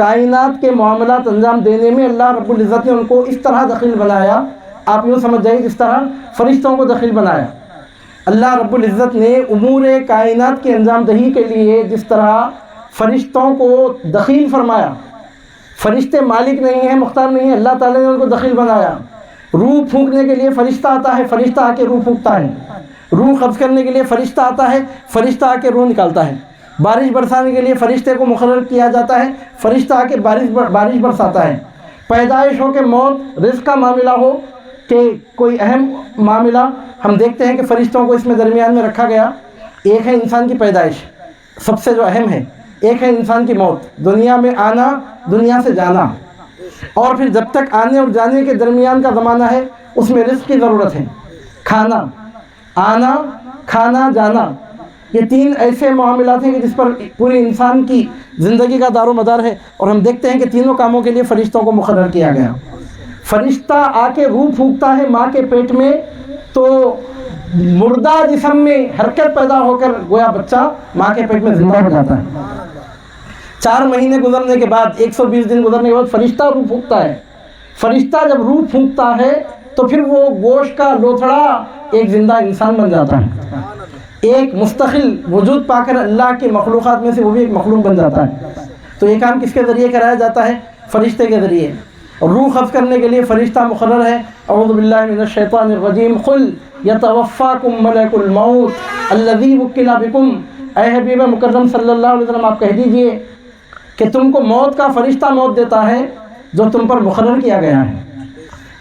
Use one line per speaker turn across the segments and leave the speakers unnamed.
کائنات کے معاملات انجام دینے میں اللہ رب العزت نے ان کو اس طرح دخیل بنایا، آپ یوں سمجھ جائیے جس طرح فرشتوں کو دخیل بنایا۔ اللہ رب العزت نے امور کائنات کی انجام دہی کے لیے جس طرح فرشتوں کو دخیل فرمایا، فرشتے مالک نہیں ہیں، مختار نہیں ہیں، اللہ تعالیٰ نے ان کو دخیل بنایا۔ روح پھونکنے کے لیے فرشتہ آتا ہے، فرشتہ آ کے روح پھونکتا ہے۔ روح قبض کرنے کے لیے فرشتہ آتا ہے، فرشتہ آ کے روح نکالتا ہے۔ بارش برسانے کے لیے فرشتے کو مقرر کیا جاتا ہے، فرشتہ آ کے بارش برساتا ہے۔ پیدائش ہو کہ موت، رزق کا معاملہ ہو کہ کوئی اہم معاملہ، ہم دیکھتے ہیں کہ فرشتوں کو اس میں درمیان میں رکھا گیا۔ ایک ہے انسان کی پیدائش، سب سے جو اہم ہے، ایک ہے انسان کی موت، دنیا میں آنا، دنیا سے جانا، اور پھر جب تک آنے اور جانے کے درمیان کا زمانہ ہے اس میں رزق کی ضرورت ہے۔ کھانا، آنا، کھانا، جانا، یہ تین ایسے معاملات ہیں کہ جس پر پورے انسان کی زندگی کا دار و مدار ہے، اور ہم دیکھتے ہیں کہ تینوں کاموں کے لیے فرشتوں کو مقرر کیا گیا۔ فرشتہ آ کے روح پھونکتا ہے ماں کے پیٹ میں، تو مردہ جسم میں حرکت پیدا ہو کر گویا بچہ ماں کے پیٹ میں زندہ ہو جاتا ہے۔ 4 مہینے گزرنے کے بعد، 120 دن گزرنے کے بعد فرشتہ روح پھونکتا ہے۔ فرشتہ جب روح پھونکتا ہے تو پھر وہ گوشت کا لوتھڑا ایک زندہ انسان بن جاتا ہے، ایک مستقل وجود پا کر اللہ کی مخلوقات میں سے وہ بھی ایک مخلوق بن جاتا ہے۔ تو یہ کام کس کے ذریعے کرایا جاتا ہے؟ فرشتے کے ذریعے۔ اور روح قبض کرنے کے لیے فرشتہ مقرر ہے۔ اعوذ باللہ من الشیطان الرجیم، قل یتوفاکم ملک الموت الذی وکل بکم، اے حبیب مکرم صلی اللہ علیہ وسلم آپ کہہ دیجئے کہ تم کو موت کا فرشتہ موت دیتا ہے جو تم پر مقرر کیا گیا ہے۔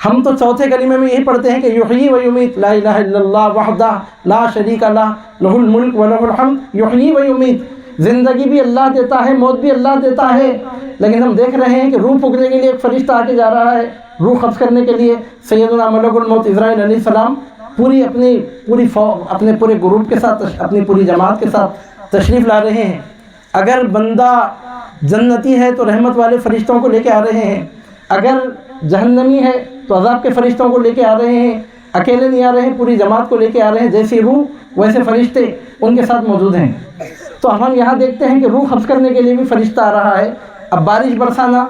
ہم تو چوتھے کلمے میں یہی پڑھتے ہیں کہ یحیی و یمیت، لا الہ الا اللہ وحدہ لا شریک لہ لہ الملک و لہ الحمد، یحیی و یمیت، زندگی بھی اللہ دیتا ہے، موت بھی اللہ دیتا ہے۔ لیکن ہم دیکھ رہے ہیں کہ روح پھونکنے کے لیے ایک فرشتہ آ کے جا رہا ہے، روح قبض کرنے کے لیے سیدنا ملک الموت عزرائیل علیہ السلام اپنے پورے گروپ کے ساتھ، اپنی پوری جماعت کے ساتھ تشریف لا رہے ہیں۔ اگر بندہ جنتی ہے تو رحمت والے فرشتوں کو لے کے آ رہے ہیں، اگر جہنمی ہے تو عذاب کے فرشتوں کو لے کے آ رہے ہیں۔ اکیلے نہیں آ رہے ہیں، پوری جماعت کو لے کے آ رہے ہیں، جیسی روح ویسے فرشتے ان کے ساتھ موجود ہیں۔ تو ہم یہاں دیکھتے ہیں کہ روح قبض کرنے کے لیے بھی فرشتہ آ رہا ہے۔ اب بارش برسانا،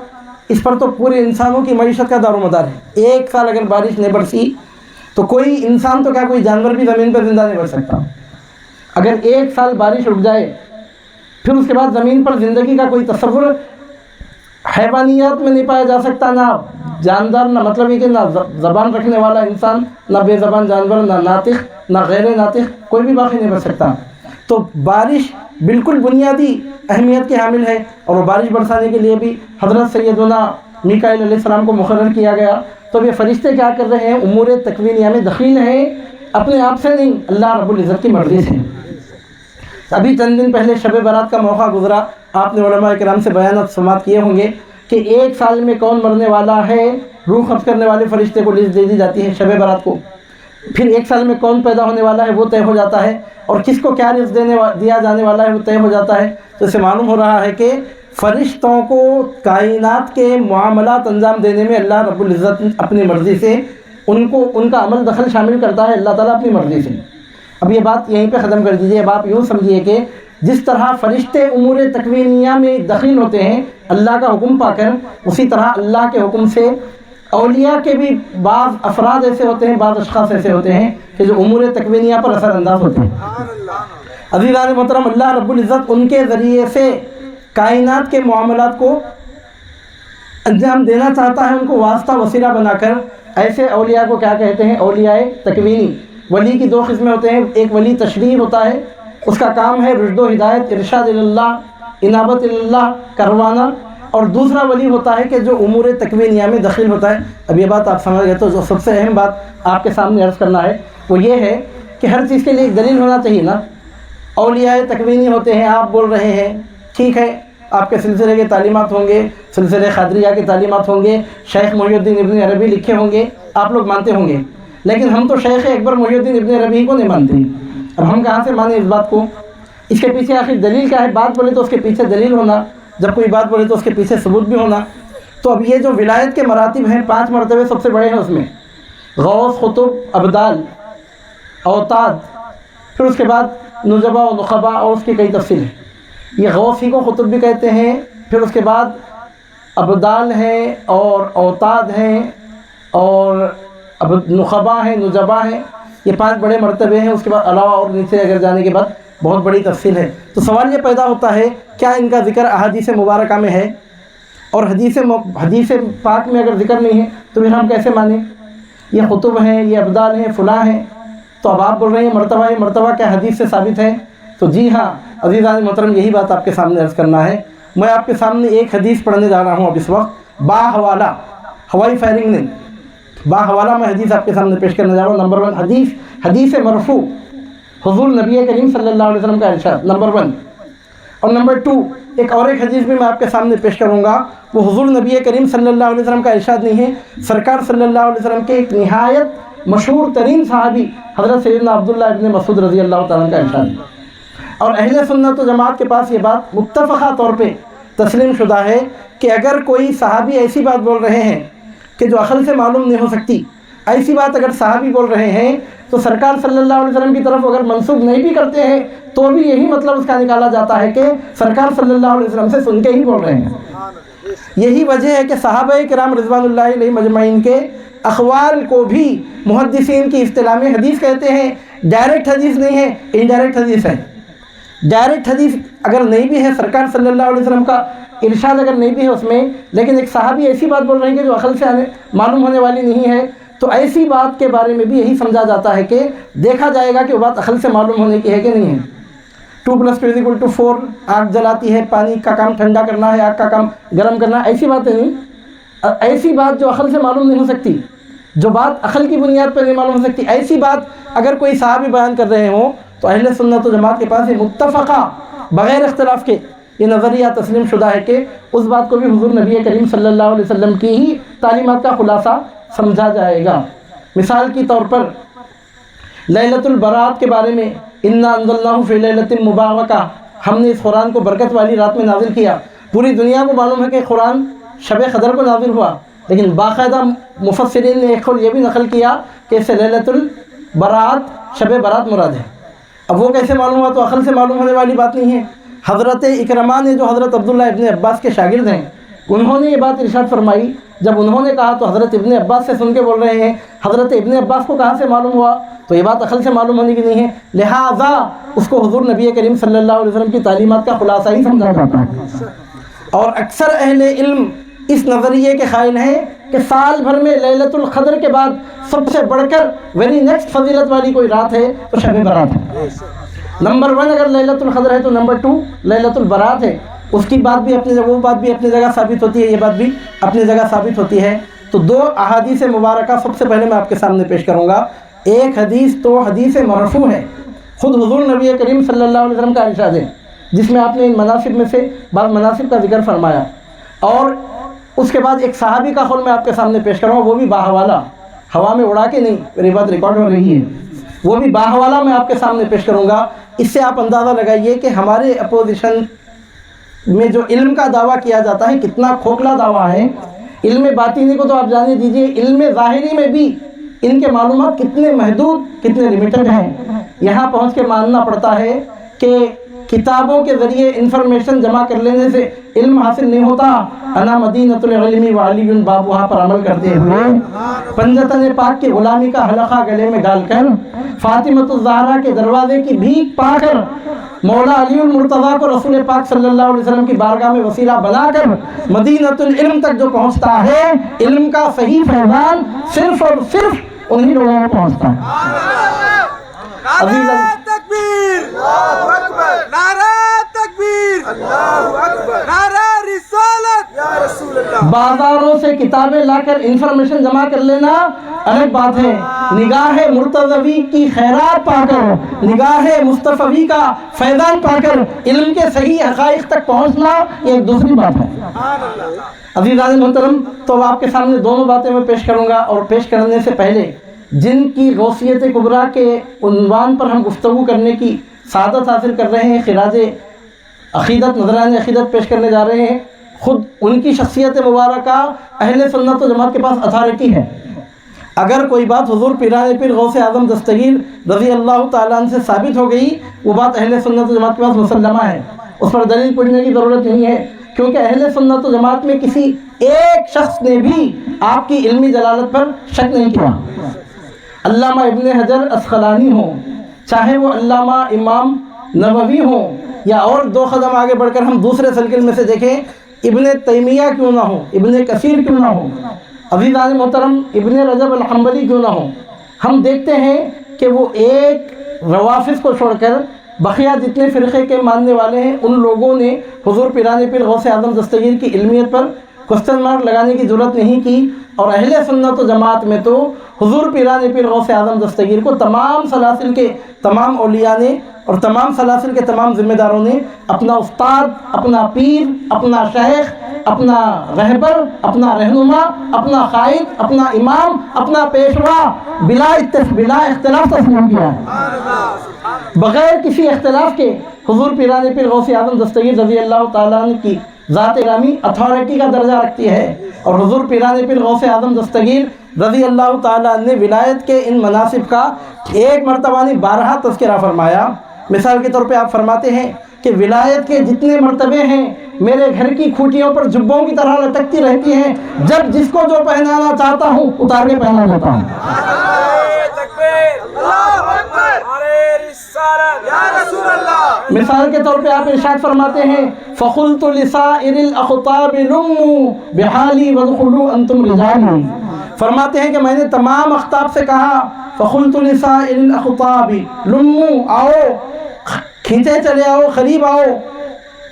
اس پر تو پورے انسانوں کی معیشت کا دار و مدار ہے۔ 1 سال اگر بارش نہیں برسی تو کوئی انسان تو کیا کوئی جانور بھی زمین پر زندہ نہیں رہ سکتا۔ اگر 1 سال بارش رک جائے پھر اس کے بعد زمین پر زندگی کا کوئی تصور حیوانیات میں نہیں پایا جا سکتا، نہ جاندار، نہ مطلب یہ کہ نہ زبان رکھنے والا انسان، نہ بے زبان جانور، نہ ناطق، نہ غیر ناطق، کوئی بھی باقی نہیں رہ سکتا۔ تو بارش بالکل بنیادی اہمیت کے حامل ہے، اور وہ بارش برسانے کے لیے بھی حضرت سیدنا میکائیل علیہ السلام کو مقرر کیا گیا۔ تو یہ فرشتے کیا کر رہے ہیں؟ امور تکوینیہ میں دخیل ہیں، اپنے آپ سے نہیں، اللہ رب العزت کی مرضی سے۔ ابھی چند دن پہلے شب برات کا موقع گزرا، آپ نے علماء کرام سے بیانات سماعت کیے ہوں گے کہ 1 سال میں کون مرنے والا ہے، روح قبض کرنے والے فرشتے کو لسٹ دے دی جاتی ہے شب برات کو۔ پھر 1 سال میں کون پیدا ہونے والا ہے وہ طے ہو جاتا ہے، اور کس کو کیا رزق دیا جانے والا ہے وہ طے ہو جاتا ہے۔ تو اس سے معلوم ہو رہا ہے کہ فرشتوں کو کائنات کے معاملات انجام دینے میں اللہ رب العزت اپنی مرضی سے ان کا عمل دخل شامل کرتا ہے، اللہ تعالیٰ اپنی مرضی سے۔ اب یہ بات یہیں پہ ختم کر دیجئے۔ اب آپ یوں سمجھیے کہ جس طرح فرشتے امور تکوینیہ میں دخیل ہوتے ہیں اللہ کا حکم پا کر، اسی طرح اللہ کے حکم سے اولیاء کے بھی بعض افراد ایسے ہوتے ہیں، بعض اشخاص ایسے ہوتے ہیں کہ جو امور تکوینیہ پر اثر انداز ہوتے ہیں۔ عزیزان محترم، اللہ رب العزت ان کے ذریعے سے کائنات کے معاملات کو انجام دینا چاہتا ہے، ان کو واسطہ وسیلہ بنا کر۔ ایسے اولیاء کو کیا کہتے ہیں؟ اولیاء تکوینی۔ ولی کی 2 قسمیں ہوتے ہیں، ایک ولی تشریع ہوتا ہے، اس کا کام ہے رشد و ہدایت، ارشاد اللہ، انابت اللہ کروانا، اور دوسرا ولی ہوتا ہے کہ جو امور تکوینیہ میں دخیل ہوتا ہے۔ اب یہ بات آپ سمجھ گئے، تو جو سب سے اہم بات آپ کے سامنے عرض کرنا ہے وہ یہ ہے کہ ہر چیز کے لیے ایک دلیل ہونا چاہیے نا۔ اولیاء تکوینی ہوتے ہیں، آپ بول رہے ہیں، ٹھیک ہے، آپ کے سلسلے کے تعلیمات ہوں گے، سلسلے قادریہ کے تعلیمات ہوں گے، شیخ محی الدین ابن عربی لکھے ہوں گے، آپ لوگ مانتے ہوں گے، لیکن ہم تو شیخ اکبر محی الدین ابن عربی کو نہیں مانتے۔ اب ہم کہاں سے مانیں اس بات کو؟ اس کے پیچھے آخر دلیل کیا ہے؟ بات بولے تو اس کے پیچھے دلیل ہونا، جب کوئی بات بولے تو اس کے پیچھے ثبوت بھی ہونا۔ تو اب یہ جو ولایت کے مراتب ہیں، 5 مرتبے سب سے بڑے ہیں اس میں، غوث، قطب، ابدال، اوتاد، پھر اس کے بعد نجبا و نخبا، اور اس کی کئی تفصیل ہیں۔ یہ غوث ہی کو قطب بھی کہتے ہیں، پھر اس کے بعد ابدال ہیں اور اوتاد ہیں اور اب نخبا ہیں، نجبا ہیں، یہ 5 بڑے مرتبے ہیں. اس کے بعد علاوہ اور نیچے اگر جانے کے بعد بہت بڑی تفصیل ہے. تو سوال یہ پیدا ہوتا ہے کیا ان کا ذکر احادیث مبارکہ میں ہے؟ اور حدیث پاک میں اگر ذکر نہیں ہے تو پھر ہم کیسے مانیں؟ یہ قطب ہیں، یہ ابدال ہیں، فلاں ہیں. تو اب آپ بول رہے ہیں مرتبہ، یہ مرتبہ کیا حدیث سے ثابت ہے؟ تو جی ہاں عزیزان محترم، یہی بات آپ کے سامنے عرض کرنا ہے. میں آپ کے سامنے ایک حدیث پڑھنے جا رہا ہوں اب اس وقت، با حوالہ، ہوائی فائرنگ نہیں، با حوالہ میں حدیث آپ کے سامنے پیش کرنے جا رہا ہوں. نمبر 1 حدیث مرفوع، حضور نبی کریم صلی اللہ علیہ وسلم کا ارشاد، نمبر 1. اور نمبر 2 ایک حدیث بھی میں آپ کے سامنے پیش کروں گا، وہ حضور نبی کریم صلی اللہ علیہ وسلم کا ارشاد نہیں ہے، سرکار صلی اللہ علیہ وسلم کے ایک نہایت مشہور ترین صحابی حضرت سیدنا عبداللہ ابن مسعود رضی اللہ تعالیٰ کا ارشاد ہے. اور اہل سنت و جماعت کے پاس یہ بات متفقہ طور پہ تسلیم شدہ ہے کہ اگر کوئی صحابی ایسی بات بول رہے ہیں کہ جو عقل سے معلوم نہیں ہو سکتی، ایسی بات اگر صحابی بول رہے ہیں تو سرکار صلی اللہ علیہ وسلم کی طرف اگر منسوب نہیں بھی کرتے ہیں تو بھی یہی مطلب اس کا نکالا جاتا ہے کہ سرکار صلی اللہ علیہ وسلم سے سن کے ہی بول رہے ہیں. یہی وجہ ہے کہ صحابہ کرام رضوان اللہ علیہ مجمعین کے اقوال کو بھی محدثین کی اصطلاح میں حدیث کہتے ہیں. ڈائریکٹ حدیث نہیں ہے، انڈائریکٹ حدیث ہے. ڈائریکٹ حدیث اگر نہیں بھی ہے، سرکار صلی اللہ علیہ وسلم کا ارشاد اگر نہیں بھی ہے اس میں، لیکن ایک صحابی ایسی بات بول رہے ہیں کہ جو عقل سے معلوم ہونے والی نہیں ہے، تو ایسی بات کے بارے میں بھی یہی سمجھا جاتا ہے کہ دیکھا جائے گا کہ وہ بات عقل سے معلوم ہونے کی ہے کہ نہیں ہے. 2+2=4، آگ جلاتی ہے، پانی کا کام ٹھنڈا کرنا ہے، آگ کا کام گرم کرنا، ایسی باتیں نہیں. ایسی بات جو عقل سے معلوم نہیں ہو سکتی، جو بات عقل کی بنیاد پر نہیں معلوم ہو سکتی، ایسی بات اگر کوئی صحابی بیان کر رہے ہوں تو اہل سنت و جماعت کے پاس یہ متفقہ بغیر اختلاف کے یہ نظریہ تسلیم شدہ ہے کہ اس بات کو بھی حضور نبی کریم صلی اللہ علیہ وسلم کی ہی تعلیمات کا خلاصہ سمجھا جائے گا. مثال کی طور پر لیلۃ البرات کے بارے میں، انا انزلناہ فی لیلۃ مبارکہ، ہم نے اس قرآن کو برکت والی رات میں نازل کیا. پوری دنیا کو معلوم ہے کہ قرآن شب قدر کو نازل ہوا، لیکن باقاعدہ مفسرین نے ایک قول یہ بھی نقل کیا کہ اس سے لیلۃ البرات شب برات مراد ہے. اب وہ کیسے معلوم ہوا؟ تو عقل سے معلوم ہونے والی بات نہیں ہے. حضرت اکرمہ نے جو حضرت عبداللہ ابن عباس کے شاگرد ہیں، انہوں نے یہ بات ارشاد فرمائی. جب انہوں نے کہا تو حضرت ابن عباس سے سن کے بول رہے ہیں. حضرت ابن عباس کو کہاں سے معلوم ہوا؟ تو یہ بات عقل سے معلوم ہونے کی نہیں ہے، لہٰذا اس کو حضور نبی کریم صلی اللہ علیہ وسلم کی تعلیمات کا خلاصہ ہی سمجھا جاتا ہے. اور اکثر اہل علم اس نظریے کے قائل ہیں کہ سال بھر میں لیلۃ القدر کے بعد سب سے بڑھ کر ویری نیکسٹ فضیلت والی کوئی رات ہے تو شب برات ہے. نمبر 1 اگر لیلۃ القدر ہے تو نمبر 2 لیلۃ البرات ہے. اس کی بات بھی اپنی جگہ، وہ بات بھی اپنی جگہ ثابت ہوتی ہے، یہ بات بھی اپنی جگہ ثابت ہوتی ہے. تو 2 احادیث مبارکہ سب سے پہلے میں آپ کے سامنے پیش کروں گا. ایک حدیث تو حدیث مرفوع ہے، خود حضور نبی کریم صلی اللہ علیہ وسلم کا ارشاد ہے، جس میں آپ نے ان مناسب میں سے بعض مناسب کا ذکر فرمایا. اور اس کے بعد ایک صحابی کا قول میں آپ کے سامنے پیش کروں گا، وہ بھی باحوالہ، ہوا میں اڑا کے نہیں، میری بات ریکارڈ ہو رہی ہے، وہ بھی باحوالہ میں آپ کے سامنے پیش کروں گا. اس سے آپ اندازہ لگائیے کہ ہمارے اپوزیشن میں جو علم کا دعویٰ کیا جاتا ہے کتنا کھوکھلا دعویٰ ہے. علم باطنی کو تو آپ جانے دیجئے، علم ظاہری میں بھی ان کے معلومات کتنے محدود، کتنے لمیٹڈ ہیں. یہاں پہنچ کے ماننا پڑتا ہے کہ کتابوں کے ذریعے انفارمیشن جمع کر لینے سے علم حاصل نہیں ہوتا. انا مدینۃ العلم وعلی بابوہا پر عمل کرتے ہوئے پنجتن پاک کی غلامی کا حلقہ گلے میں ڈال کر، فاطمۃ الزہرا کے دروازے کی بھیک پا کر، مولا علی المرتضیٰ کو رسول پاک صلی اللہ علیہ وسلم کی بارگاہ میں وسیلہ بنا کر مدینۃ العلم تک جو پہنچتا ہے، علم کا صحیح فیضان صرف اور صرف انہی لوگوں کو پہنچتا ہے.
نعرہ تکبیر، اللہ اکبر، نعرہ تکبیر، اللہ اکبر، نعرہ رسالت یا رسول اللہ.
بازاروں سے کتابیں لا کر انفارمیشن جمع کر لینا الگ بات ہے، نگاہ مرتضوی کی خیرات پا کر، نگاہ مصطفی کا فیضان پا کر علم کے صحیح حقائق تک پہنچنا یہ ایک دوسری بات ہے. عزیزان محترم، تو آپ کے سامنے دونوں باتیں میں پیش کروں گا، اور پیش کرنے سے پہلے جن کی غوثیت کبریٰ کے عنوان پر ہم گفتگو کرنے کی سعادت حاصل کر رہے ہیں، خراج عقیدت، نذرانِ عقیدت پیش کرنے جا رہے ہیں، خود ان کی شخصیت مبارکہ اہل سنت و جماعت کے پاس اتھارٹی ہے. اگر کوئی بات حضور پیران پیر غوث اعظم دستگیر رضی اللہ تعالیٰ عنہ سے ثابت ہو گئی، وہ بات اہل سنت و جماعت کے پاس مسلمہ ہے، اس پر دلیل پڑھنے کی ضرورت نہیں ہے کیونکہ اہل سنت و جماعت میں کسی ایک شخص نے بھی آپ کی علمی جلالت پر شک نہیں کیا۔ علامہ ابن حجر اسقلانی ہوں، چاہے وہ علامہ امام نووی ہوں، یا اور دو قدم آگے بڑھ کر ہم دوسرے سرکل میں سے دیکھیں ابن تیمیہ کیوں نہ ہو، ابن کثیر کیوں نہ ہو، عزیزان محترم ابن رجب الحنبلی کیوں نہ ہو، ہم دیکھتے ہیں کہ وہ ایک روافض کو چھوڑ کر بقیہ جتنے فرقے کے ماننے والے ہیں ان لوگوں نے حضور پیران پیر غوث اعظم دستگیر کی علمیت پر کوسچن مارک لگانے کی ضرورت نہیں کی، اور اہل سنت و جماعت میں تو حضور پیران پیر غوث اعظم دستگیر کو تمام سلاسل کے تمام اولیاء نے اور تمام سلاسل کے تمام ذمہ داروں نے اپنا استاد، اپنا پیر، اپنا شیخ، اپنا رہبر، اپنا رہنما، اپنا قائد، اپنا امام، اپنا پیشوا بلا اختلاف تسلیم کیا ہے۔ بغیر کسی اختلاف کے حضور پیران پیر غوث اعظم دستگیر رضی اللہ تعالیٰ عنہ کی ذات گرامی اتھارٹی کا درجہ رکھتی ہے، اور حضور پیران پیر غوث اعظم دستگیر رضی اللہ تعالیٰ عنہ نے ولایت کے ان مناصب کا ایک مرتبہ نہیں 12 تذکرہ فرمایا۔ مثال کے طور پہ آپ فرماتے ہیں کہ ولایت کے جتنے مرتبے ہیں میرے گھر کی کھوٹیوں پر جبوں کی طرح لٹکتی رہتی ہیں، جب جس کو جو پہنانا چاہتا ہوں اتار کے پہنا لیتا ہوں۔ مثال کے طور پہ آپ ارشاد فرماتے ہیں فَقُلْتُ لِسَائِرِ الْأَخْطَابِ لُمُّوا بِحَالِي وَادْخُلُوا أَنْتُمْ رِجَالِ، فرماتے ہیں کہ میں نے تمام اخطاب سے کہا فَقُلْتُ لِسَائِرِ الْأَخْطَابِ لُمُّوا، آؤ کھینچے چلے آؤ، قریب آؤ،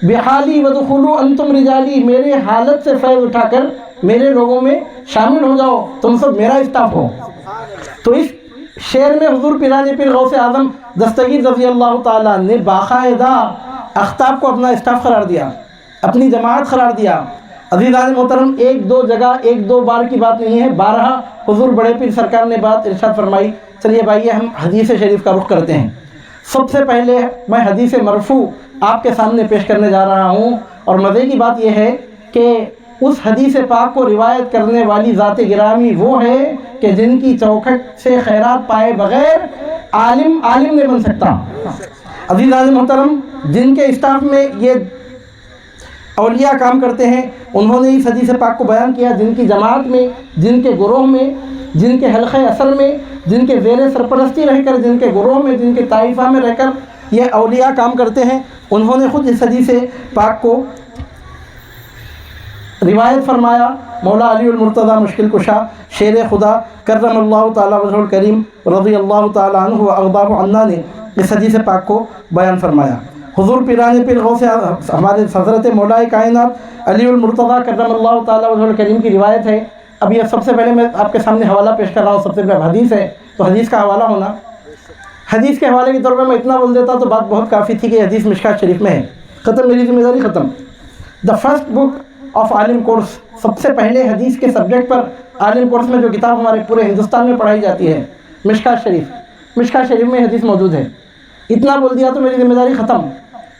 بِحَالِي وَادْخُلُوا أَنْتُمْ رِجَالِ، میرے حالت سے فیض اٹھا کر میرے لوگوں میں شامل ہو جاؤ، تم سب میرا اسٹاف ہو۔ تو اس شعر میں حضور پیران پیر غوث اعظم دستگیر رضی اللہ تعالیٰ نے باقاعدہ اخطاب کو اپنا اسٹاف قرار دیا، اپنی جماعت قرار دیا۔ عزیزان محترم، ایک دو جگہ ایک دو بار کی بات نہیں ہے، 12 حضور بڑے پیر سرکار نے بات ارشاد فرمائی۔ چلیے بھائی ہم حدیث شریف کا رخ کرتے ہیں۔ سب سے پہلے میں حدیث مرفوع آپ کے سامنے پیش کرنے جا رہا ہوں، اور مزے کی بات یہ ہے کہ اس حدیث پاک کو روایت کرنے والی ذات گرامی وہ ہے کہ جن کی چوکھٹ سے خیرات پائے بغیر عالم نہیں بن سکتا۔ عزیزان محترم، جن کے اسٹاف میں یہ اولیاء کام کرتے ہیں انہوں نے اس حدیث پاک کو بیان کیا، جن کی جماعت میں، جن کے گروہ میں، جن کے حلقہ اثر میں، جن کے زیر سرپرستی رہ کر، جن کے گروہ میں، جن کے طائفہ میں رہ کر یہ اولیاء کام کرتے ہیں، انہوں نے خود اس حدیث پاک کو روایت فرمایا۔ مولا علی المرتضیٰ مشکل کشا شیر خدا کرم اللہ تعالیٰ وجہ الکریم رضی اللہ تعالیٰ عنہ و ارضاہ عنا نے اس حدیث پاک کو بیان فرمایا۔ حضور پیران پیر غوث ہمارے حضرت مولا کائنات علی المرتضیٰ کرم اللہ تعالیٰ وجہ الکریم کی روایت ہے۔ اب یہ سب سے پہلے میں آپ کے سامنے حوالہ پیش کر رہا ہوں، سب سے پہلے حدیث ہے تو حدیث کا حوالہ ہونا، حدیث کے حوالے کے طور پر میں اتنا بول دیتا تو بات بہت کافی تھی کہ حدیث مشکات شریف میں ہے۔ ختم، میری ذمہ داری ختم۔ دا فرسٹ بک آف عالم کورس، سب سے پہلے حدیث کے سبجیکٹ پر عالم کورس میں جو کتاب ہمارے پورے ہندوستان میں پڑھائی جاتی ہے مشکات شریف، مشکات شریف میں حدیث موجود ہے۔ اتنا بول دیا تو میری ذمہ داری ختم،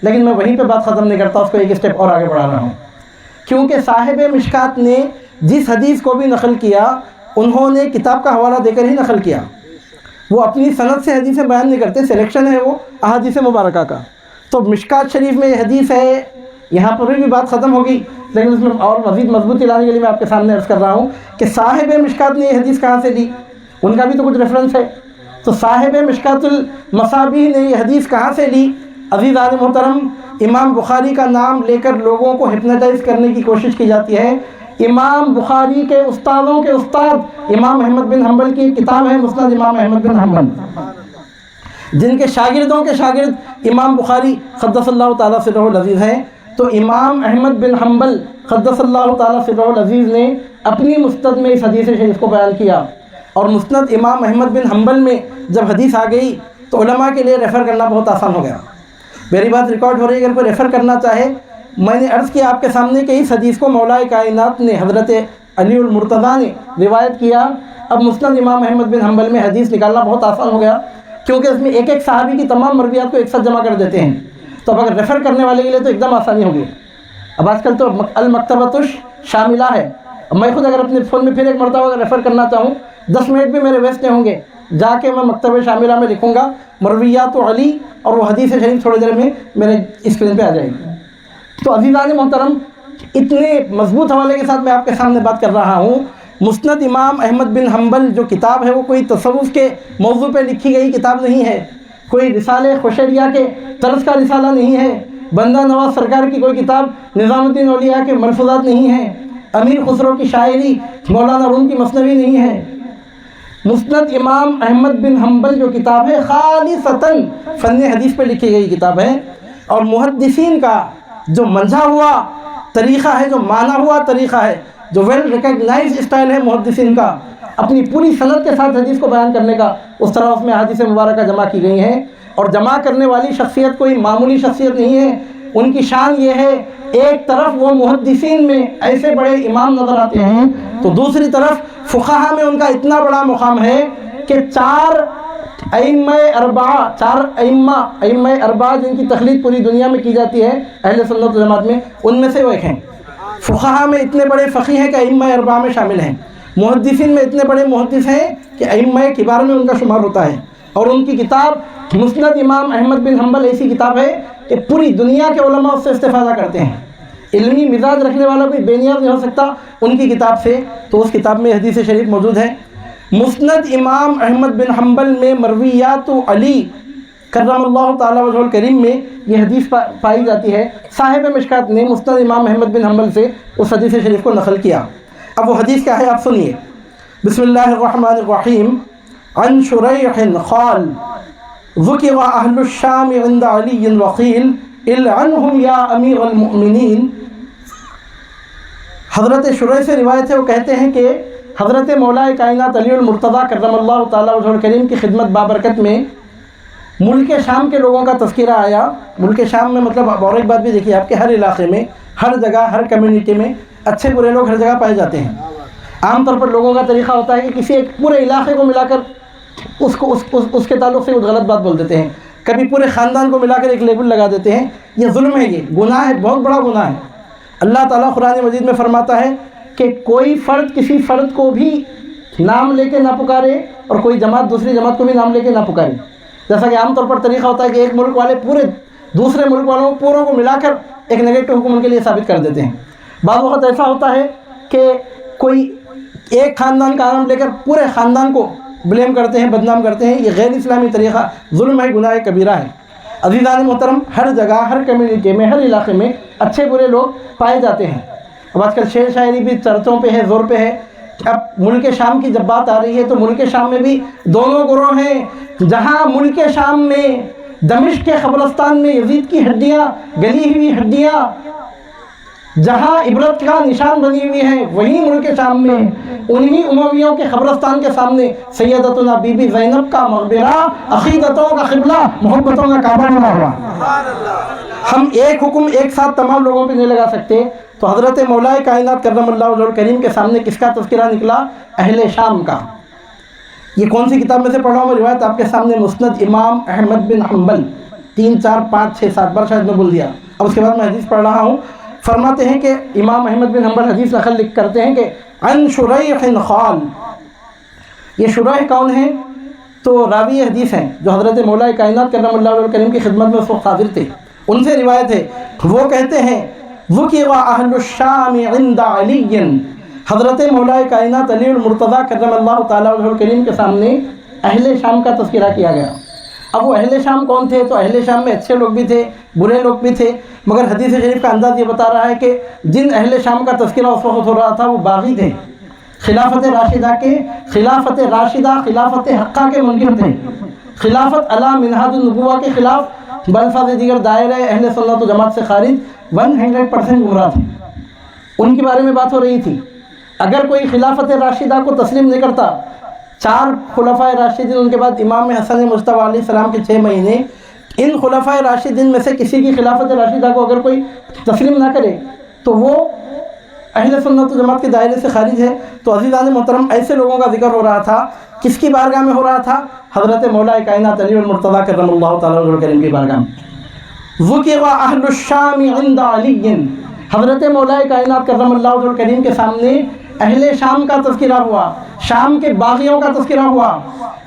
لیکن میں وہیں پہ بات ختم نہیں کرتا، اس کو ایک اسٹیپ اور آگے بڑھا رہا ہوں، کیونکہ صاحب مشکات نے جس حدیث کو بھی نقل کیا انہوں نے کتاب کا حوالہ دے کر ہی نقل کیا۔ وہ اپنی سند سے حدیثیں بیان نہیں کرتے، سلیکشن ہے وہ احادیث مبارکہ کا۔ تو مشکات شریف میں یہ حدیث ہے، یہاں پر بھی بات ختم ہوگی، لیکن اس میں اور مزید مضبوطی لانے کے لیے میں آپ کے سامنے عرض کر رہا ہوں کہ صاحب مشکات نے یہ حدیث کہاں سے لی، ان کا بھی تو کچھ ریفرنس ہے۔ تو صاحب مشکات المصابیح نے یہ حدیث کہاں سے لی؟ عزیزان محترم، امام بخاری کا نام لے کر لوگوں کو ہپنوٹائز کرنے کی کوشش کی جاتی ہے۔ امام بخاری کے استادوں کے استاد امام احمد بن حنبل کی کتاب ہے مسند امام احمد بن حنبل، جن کے شاگردوں کے شاگرد امام بخاری قدس اللہ تعالیٰ سرہ العزیز ہیں۔ تو امام احمد بن حنبل قدس اللہ تعالیٰ سرہ العزیز نے اپنی مسند میں اس حدیث شریف کو بیان کیا، اور مسند امام احمد بن حنبل میں جب حدیث آ گئی تو علماء کے لیے ریفر کرنا بہت آسان ہو گیا۔ میری بات ریکارڈ ہو رہی ہے، اگر کوئی ریفر کرنا چاہے، میں نے عرض کیا آپ کے سامنے کہ اس حدیث کو مولا کائنات نے حضرت علی المرتضیٰ نے روایت کیا۔ اب مسند امام احمد بن حنبل میں حدیث نکالنا بہت آسان ہو گیا، کیونکہ اس میں ایک ایک صحابی کی تمام مرویات کو ایک ساتھ جمع کر دیتے ہیں، تو اب اگر ریفر کرنے والے کے لیے تو ایک دم آسانی ہوگی۔ اب آج کل تو المکتبۃ الشاملہ ہے، میں خود اگر اپنے فون میں پھر ایک مرتبہ اگر ریفر کرنا چاہوں 10 منٹ بھی میرے ویسٹ نہیں ہوں گے، جا کے میں مکتبہ شاملہ میں لکھوں گا مرویات علی اور وہ حدیث شریف تھوڑی دیر میں میرے اسکرین پہ آ جائے گی۔ تو عزیزان محترم، اتنے مضبوط حوالے کے ساتھ میں آپ کے سامنے بات کر رہا ہوں. مسند امام احمد بن حنبل جو کتاب ہے وہ کوئی تصوف کے موضوع پہ لکھی گئی کتاب نہیں ہے, کوئی رسالے خوشریہ کے طرز کا رسالہ نہیں ہے, بندہ نواز سرکار کی کوئی کتاب نظام الدین اولیاء کے ملفوظات نہیں ہیں, امیر خسرو کی شاعری مولانا روم کی مثنوی نہیں ہے. مسند امام احمد بن حنبل جو کتاب ہے خالصتاً فن حدیث پہ لکھی گئی کتاب ہے, اور محدثین کا جو منجھا ہوا طریقہ ہے, جو مانا ہوا طریقہ ہے, جو ویل ریکگنائز اسٹائل ہے محدثین کا, اپنی پوری سند کے ساتھ حدیث کو بیان کرنے کا, اس طرح اس میں احادیث مبارکہ جمع کی گئی ہیں. اور جمع کرنے والی شخصیت کوئی معمولی شخصیت نہیں ہے, ان کی شان یہ ہے ایک طرف وہ محدثین میں ایسے بڑے امام نظر آتے ہیں, تو دوسری طرف فقہا میں ان کا اتنا بڑا مقام ہے کہ چار ائمہ اربعہ جن کی تخلیق پوری دنیا میں کی جاتی ہے اہل سنت و جماعت میں, ان میں سے وہ ایک ہیں. فقہا میں اتنے بڑے فقیہ ہیں کہ ائمہ اربعہ میں شامل ہیں, محدثین میں اتنے بڑے محدث ہیں کہ ائمہ کبار میں ان کا شمار ہوتا ہے. اور ان کی کتاب مسند امام احمد بن حنبل ایسی کتاب ہے کہ پوری دنیا کے علماء اس سے استفادہ کرتے ہیں. علمی مزاج رکھنے والا کوئی بے نیاز نہیں ہو سکتا ان کی کتاب سے, تو اس کتاب میں حدیث شریف موجود ہے. مسند امام احمد بن حنبل میں مرویات علی کرم اللہ تعالی وجہ الکریم میں یہ حدیث پائی جاتی ہے. صاحب مشکات نے مسند امام احمد بن حنبل سے اس حدیث شریف کو نقل کیا. اب وہ حدیث کیا ہے آپ سنیے. بسم اللہ الرحمن الرحیم. عن شریح قال ذکر اہل الشام عند علی وقیل العنہم یا امیر المؤمنین. حضرت شریح سے روایت ہے, وہ کہتے ہیں کہ حضرت مولا کائنات علی المرتضیٰ کرم اللہ تعالی وجہ الکریم کی خدمت بابرکت میں ملک شام کے لوگوں کا تذکرہ آیا. ملک شام میں مطلب اور ایک بات بھی دیکھیے, آپ کے ہر علاقے میں, ہر جگہ, ہر کمیونٹی میں اچھے برے لوگ ہر جگہ پائے جاتے ہیں. عام طور پر لوگوں کا طریقہ ہوتا ہے کہ کسی ایک پورے علاقے کو ملا کر اس کے تعلق سے کچھ غلط بات بول دیتے ہیں, کبھی پورے خاندان کو ملا کر ایک لیبل لگا دیتے ہیں. یہ ظلم ہے, یہ گناہ ہے, بہت بڑا گناہ ہے. اللہ تعالیٰ قرآن مجید میں فرماتا ہے کہ کوئی فرد کسی فرد کو بھی نام لے کے نہ پکارے اور کوئی جماعت دوسری جماعت کو بھی نام لے کے نہ پکارے. جیسا کہ عام طور پر طریقہ ہوتا ہے کہ ایک ملک والے پورے دوسرے ملک والوں پوروں کو ملا کر ایک نیگیٹو حکم ان کے لیے ثابت کر دیتے ہیں. بعض وقت ایسا ہوتا ہے کہ کوئی ایک خاندان کا نام لے کر پورے خاندان کو بلیم کرتے ہیں, بدنام کرتے ہیں. یہ غیر اسلامی طریقہ ظلم ہے, گناہ کبیرہ ہے. عزیزان محترم, ہر جگہ, ہر کمیونٹی میں, ہر علاقے میں اچھے برے لوگ پائے جاتے ہیں. اب آج کل شعر شاعری بھی چرچوں پہ ہے, زور پہ ہے. اب ملک شام کی جب بات آ رہی ہے تو ملک شام میں بھی دونوں گروہ ہیں. جہاں ملک شام میں دمشق کے قبرستان میں یزید کی ہڈیاں, گلی ہوئی ہڈیاں جہاں عبرت کا نشان بنی ہوئی ہیں, وہیں ملک شام میں انہی امویوں کے قبرستان کے سامنے سیدتنا بی بی زینب کا مقبرہ, عقیدتوں کا قبلہ, محبتوں کا کعبہ بنا ہوا. ہم ایک حکم ایک ساتھ تمام لوگوں پہ نہیں لگا سکتے. تو حضرت مولا کائنات کرم اللہ وجہ الکریم کے سامنے کس کا تذکرہ نکلا؟ اہل شام کا. یہ کون سی کتاب میں سے پڑھا ہوں میں روایت آپ کے سامنے؟ مسند امام احمد بن حنبل. 3 4 5 6 7 بار شاید میں بول دیا. اب اس کے بعد میں حدیث پڑھ رہا ہوں. فرماتے ہیں کہ امام احمد بن حنبل حدیث نقل کرتے ہیں کہ عن شریح قال. یہ شریح کون ہیں؟ تو راوی حدیث ہیں جو حضرت مولا کائنات کرم اللہ وجہ الکریم کی خدمت میں اس وقت حاضر تھے. ان سے روایت ہے, وہ کہتے ہیں ذکر اہل الشام عند علی. حضرت مولا کائنات علی المرتضیٰ کرم اللہ تعالی وجہ الکریم کے سامنے اہل شام کا تذکرہ کیا گیا. اب وہ اہل شام کون تھے؟ تو اہل شام میں اچھے لوگ بھی تھے, برے لوگ بھی تھے, مگر حدیث شریف کا انداز یہ بتا رہا ہے کہ جن اہل شام کا تذکرہ اس وقت ہو رہا تھا وہ باغی تھے, خلافت راشدہ خلافت حقہ کے منکر تھے, خلافت علی منہاج النبوہ کے خلاف بلفاظ دیگر دائرہ اہل سنت و جماعت سے خارج 100% گمراہ تھے. ان کے بارے میں بات ہو رہی تھی. اگر کوئی خلافت راشدہ کو تسلیم نہیں کرتا, 4 خلفائے راشدین, ان کے بعد امام حسن مجتبیٰ علیہ السلام کے 6 مہینے, ان خلفائے راشدین میں سے کسی کی خلافت راشدہ کو اگر کوئی تسلیم نہ کرے تو وہ اہل سنت و جماعت کے دائرے سے خارج ہے. تو عزیزان محترم, ایسے لوگوں کا ذکر ہو رہا تھا. کس کی بارگاہ میں ہو رہا تھا؟ حضرت مولا کائنات علی المرتضیٰ کرم اللہ تعالی وجہ الکریم کی بارگاہ میں. ذکر اہل الشام عند علی. حضرت مولا کائنات کرم اللہ وجہ الکریم کے سامنے اہل شام کا تذکرہ ہوا, شام کے باغیوں کا تذکرہ ہوا,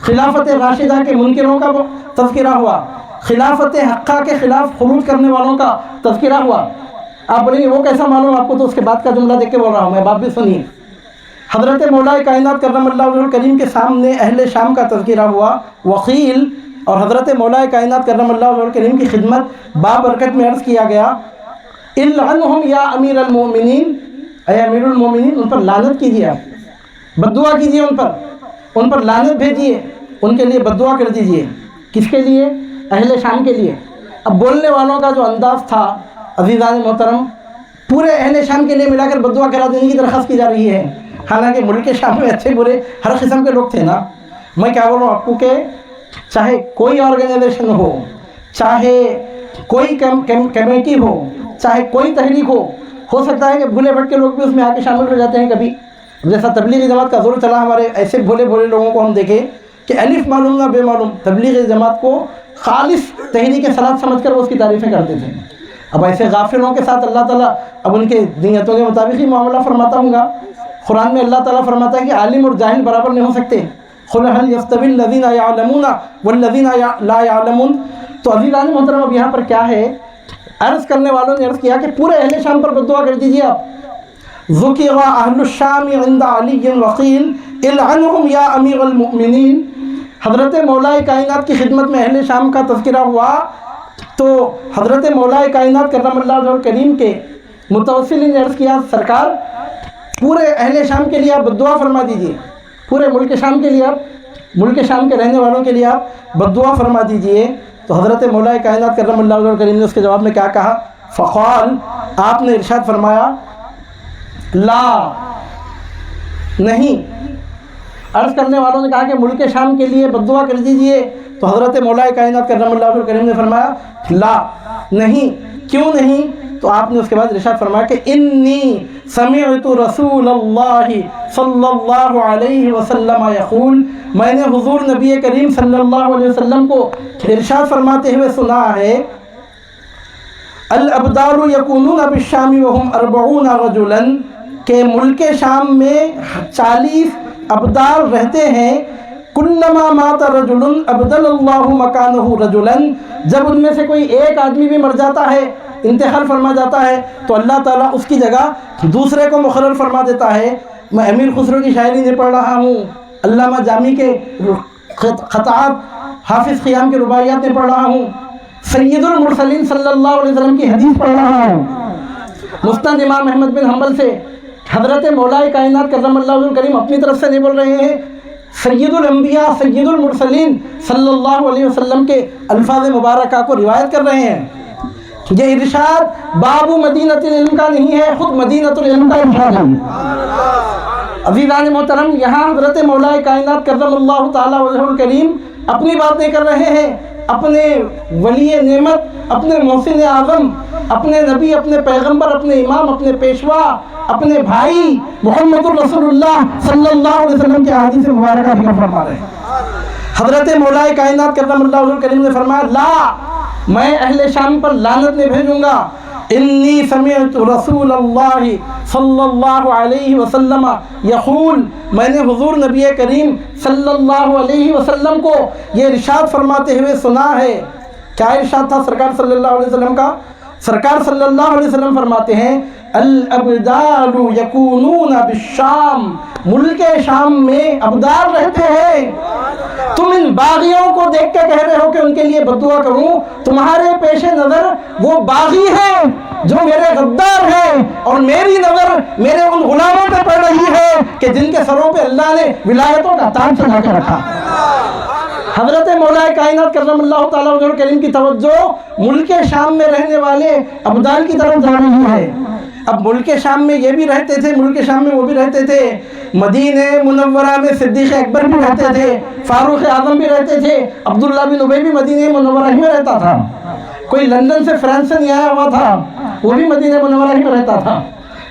خلافت راشدہ کے منکروں کا تذکرہ ہوا, خلافت حقہ کے خلاف خروج کرنے والوں کا تذکرہ ہوا. آپ بولیں گے وہ کیسا معلوم آپ کو؟ تو اس کے بعد کا جملہ دیکھ کے بول رہا ہوں میں، بات بھی سنیے۔ حضرت مولا کائنات کرم اللہ وجہہ الکریم کے سامنے اہل شام کا تذکرہ ہوا، وقیل اور حضرت مولا کائنات کرم اللہ وجہہ الکریم کی خدمت بابرکت میں عرض کیا گیا، العنہم یا امیر المومنین، اے امیر المومنین ان پر لعنت کیجیے، آپ بد دعا کیجیے، ان پر لعنت بھیجیے، ان کے لیے بد دعا کر دیجیے۔ کس کے لیے؟ اہل شام کے لیے۔ اب بولنے والوں کا جو انداز تھا عزیزان محترم، پورے اہل شام کے لیے ملا کر بد دعا کرا دینے کی درخواست کی جا رہی ہے، حالانکہ ملک شام میں اچھے برے ہر قسم کے لوگ تھے نا۔ میں کیا بول رہا ہوں آپ کو کہ چاہے کوئی آرگنائزیشن ہو، چاہے کوئی کمیٹی ہو، چاہے کوئی تحریک ہو سکتا ہے کہ بھولے بھٹ کے لوگ بھی اس میں آ کے شامل ہو جاتے ہیں کبھی، جیسا تبلیغی جماعت کا زور چلا، ہمارے ایسے بھولے لوگوں کو ہم دیکھیں کہ الف معلوم نہ بے معلوم تبلیغی جماعت کو خالص تحریک صلاۃ سمجھ کر وہ اس کی تعریفیں کرتے تھے۔ اب ایسے غافلوں کے ساتھ اللہ تعالیٰ اب ان کے نیتوں کے مطابق ہی معاملہ فرماتا ہوں گا۔ قرآن میں اللہ تعالیٰ فرماتا ہے کہ عالم اور جاہل برابر نہیں ہو سکتے، قل هل يستوي الذين يعلمون والذين لا يعلمون۔ تو عزیزان محترم اب یہاں پر کیا ہے، عرض کرنے والوں نے عرض کیا کہ پورے اہل شام پر بد دعا کر دیجیے آپ۔ ذکر اہل الشام عند علی وقیل العنہم یا امیر المؤمنین۔ حضرت مولا کائنات کی خدمت میں اہل شام کا تذکرہ ہوا تو حضرت مولا کائنات کرم اللہ وجہہ الکریم کے متوسلین نے عرض کیا، سرکار پورے اہل شام کے لیے آپ بد دعا فرما دیجیے، پورے ملک شام کے لیے، آپ ملک شام کے رہنے والوں کے لیے آپ بد دعا فرما دیجیے۔ تو حضرت مولا کائنات کرم اللہ وجہہ الکریم نے اس کے جواب میں کیا کہا؟ فقال، آپ نے ارشاد فرمایا، لا، نہیں۔ عرض کرنے والوں نے کہا کہ ملک شام کے لیے بد دعا کر دیجیے، تو حضرت مولا کائنات کرم اللہ وجہہ الکریم نے فرمایا، لا، نہیں۔ کیوں نہیں؟ تو آپ نے اس کے بعد ارشاد فرمایا کہ انی سمعت رسول اللہ صلی اللہ علیہ وسلم یقول، میں نے حضور نبی کریم صلی اللہ علیہ وسلم کو ارشاد فرماتے ہوئے سنا ہے، الابدال یکونون بالشام وهم 40 رجلا، کہ ملک شام میں 40 ابدال رہتے ہیں، کلما مات رجل ابدل اللہ مکانہ رجلا، جب ان میں سے کوئی ایک آدمی بھی مر جاتا ہے، انتقال فرما جاتا ہے، تو اللہ تعالیٰ اس کی جگہ دوسرے کو مقرر فرما دیتا ہے۔ میں امیر خسرو کی شاعری نہیں پڑھ رہا ہوں، علامہ جامی کے خطاب، حافظ خیام کے رباعیات نہیں پڑھ رہا ہوں، سید المرسلین صلی اللہ علیہ وسلم کی حدیث پڑھ رہا ہوں، مسند امام احمد بن حنبل سے۔ حضرت مولا کائنات کرم اللہ وجہہ الکریم اپنی طرف سے نہیں بول رہے ہیں، سید الانبیاء سید المرسلین صلی اللہ علیہ وسلم کے الفاظ مبارکہ کو روایت کر رہے ہیں۔ یہ ارشاد باب مدینۃ العلم کا نہیں ہے، خود مدینۃ العلم کا ارشاد ہے۔ عزیزان محترم، یہاں حضرت مولا کائنات کرم اللہ تعالی وجہہ الکریم اپنی بات نہیں کر رہے ہیں، اپنے ولی نعمت، اپنے محسن اعظم، اپنے نبی، اپنے پیغمبر، اپنے امام، اپنے پیشوا، اپنے بھائی محمد الرسول اللہ صلی اللہ علیہ وسلم کے احادیث مبارکہ ذکر فرما رہے ہیں۔ حضرت مولا کائنات کرم اللہ وجہہ الکریم نے فرمایا، لا، میں اہل شام پر لعنت نہیں بھیجوں گا، انی سمعت رسول اللہ صلی اللہ علیہ وسلم یقول، میں نے حضور نبی کریم صلی اللہ علیہ وسلم کو یہ ارشاد فرماتے ہوئے سنا ہے۔ کیا ارشاد تھا سرکار صلی اللہ علیہ وسلم کا؟ سرکار صلی اللہ علیہ وسلم فرماتے ہیں، الابدال یکونون بالشام، ملک شام میں ابدال رہتے ہیں۔ تم ان باغیوں کو دیکھ کے کہہ رہے ہو کہ ان کے لیے بد دعا کروں، تمہارے پیش نظر وہ باغی ہیں جو میرے غدار ہیں، اور میری نظر میرے ان غلاموں پہ پڑ رہی ہے کہ جن کے سروں پہ اللہ نے ولایتوں کا تاج چڑھا کے رکھا۔ حضرت مولا کائنات کرم اللہ تعالیٰ وجہہ الکریم کی توجہ ملک شام میں رہنے والے ابدال کی طرف جا رہی ہے۔ اب ملک شام میں یہ بھی رہتے تھے، ملک شام میں وہ بھی رہتے تھے، مدینہ منورہ میں صدیق اکبر بھی رہتے تھے، فاروق اعظم بھی رہتے تھے، عبداللہ بن ابی بھی مدینہ منورہ ہی میں رہتا تھا، کوئی لندن سے فرانس سے نہیں آیا ہوا تھا، وہ بھی مدینہ منورہ ہی میں رہتا تھا۔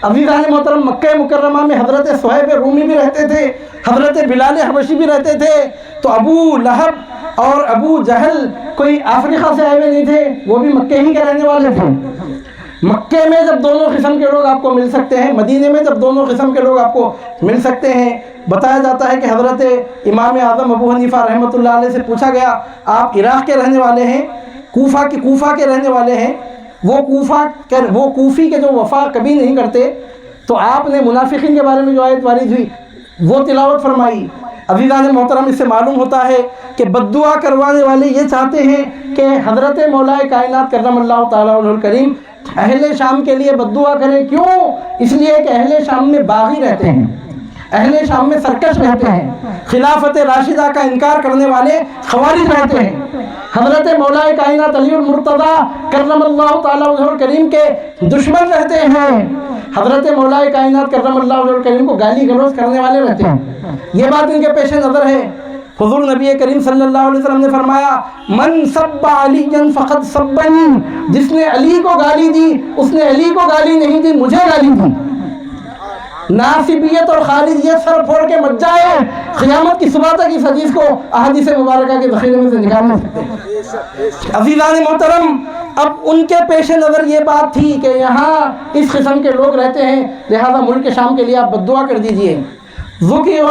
عزیزان محترم، مکہ مکرمہ میں حضرت صہیب رومی بھی رہتے تھے، حضرت بلال حبشی بھی رہتے تھے، تو ابو لہب اور ابو جہل کوئی افریقہ سے آئے ہوئے نہیں تھے، وہ بھی مکہ ہی کے رہنے والے تھے۔ مکے میں جب دونوں قسم کے لوگ آپ کو مل سکتے ہیں، مدینے میں جب دونوں قسم کے لوگ آپ کو مل سکتے ہیں، بتایا جاتا ہے کہ حضرت امام اعظم ابو حنیفہ رحمۃ اللہ علیہ سے پوچھا گیا، آپ عراق کے رہنے والے ہیں، کوفہ کے رہنے والے ہیں، وہ کوفی کے جو وفا کبھی نہیں کرتے، تو آپ نے منافقین کے بارے میں جو آیت وارد ہوئی وہ تلاوت فرمائی۔ عزیزان محترم، اس سے معلوم ہوتا ہے کہ بد دعا کروانے والے یہ چاہتے ہیں کہ حضرت مولا کائنات کرم اللہ تعالیٰ عنہ الکریم اہل شام کے لیے بد دعا کریں۔ کیوں؟ اس لیے کہ اہل شام میں باغی رہتے ہیں، اہل شام میں سرکش رہتے ہیں، خلافت راشدہ کا انکار کرنے والے خوارج رہتے ہیں، حضرت مولا کائنات علی المرتضیٰ کرم اللہ تعالیٰ عنہ الکریم کے دشمن رہتے ہیں، حضرت مولا کائنات کرم اللہ عنہ الکریم کو گالی گلوچ کرنے والے رہتے ہیں۔ یہ بات ان کے پیش نظر ہے۔ حضور نبی کریم صلی اللہ علیہ وسلم نے فرمایا من سب علی فقد سبنی، جس نے علی کو گالی دی اس نے علی کو گالی نہیں دی، مجھے گالی دی۔ ناصبیت اور خارجیت سر پھوڑ کے مت جائے، قیامت کی صبح تک اس حدیث کو احادیث مبارکہ کے ذخیرے میں سے نکال نہیں سکتے۔ عزیزان محترم، اب ان کے پیش نظر یہ بات تھی کہ یہاں اس قسم کے لوگ رہتے ہیں، لہذا ملک شام کے لیے آپ بد دعا کر دیجئے۔ ذکر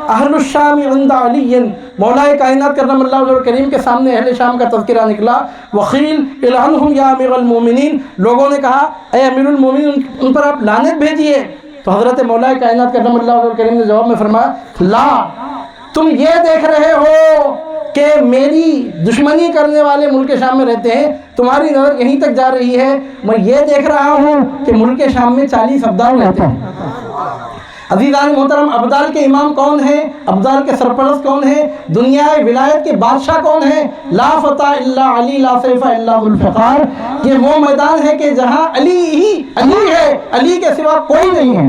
اہل الشام عند علی، مولا کائنات کرم اللہ وجہ کریم کے سامنے اہل شام کا تذکرہ نکلا۔ وقیل العنہم یا امیر المومنین، لوگوں نے کہا اے امیر المومنین ان پر آپ لعنت بھیجیے۔ تو حضرت مولا کائنات کرم اللہ وجہ کریم نے جواب میں فرمایا لا، تم یہ دیکھ رہے ہو کہ میری دشمنی کرنے والے ملک شام میں رہتے ہیں، تمہاری نظر یہیں تک جا رہی ہے، میں یہ دیکھ رہا ہوں کہ ملک شام میں 40 ابدال رہتے ہیں۔ عزیزان محترم، ابدال کے امام کون ہیں؟ ابدال کے سرپرست کون ہیں؟ دنیا ولایت کے بادشاہ کون ہیں؟ لا فتح الا علی، لا سیف الا ذو الفقار۔ یہ وہ میدان ہے کہ جہاں علی ہی علی ہے، علی کے سوا کوئی نہیں ہے۔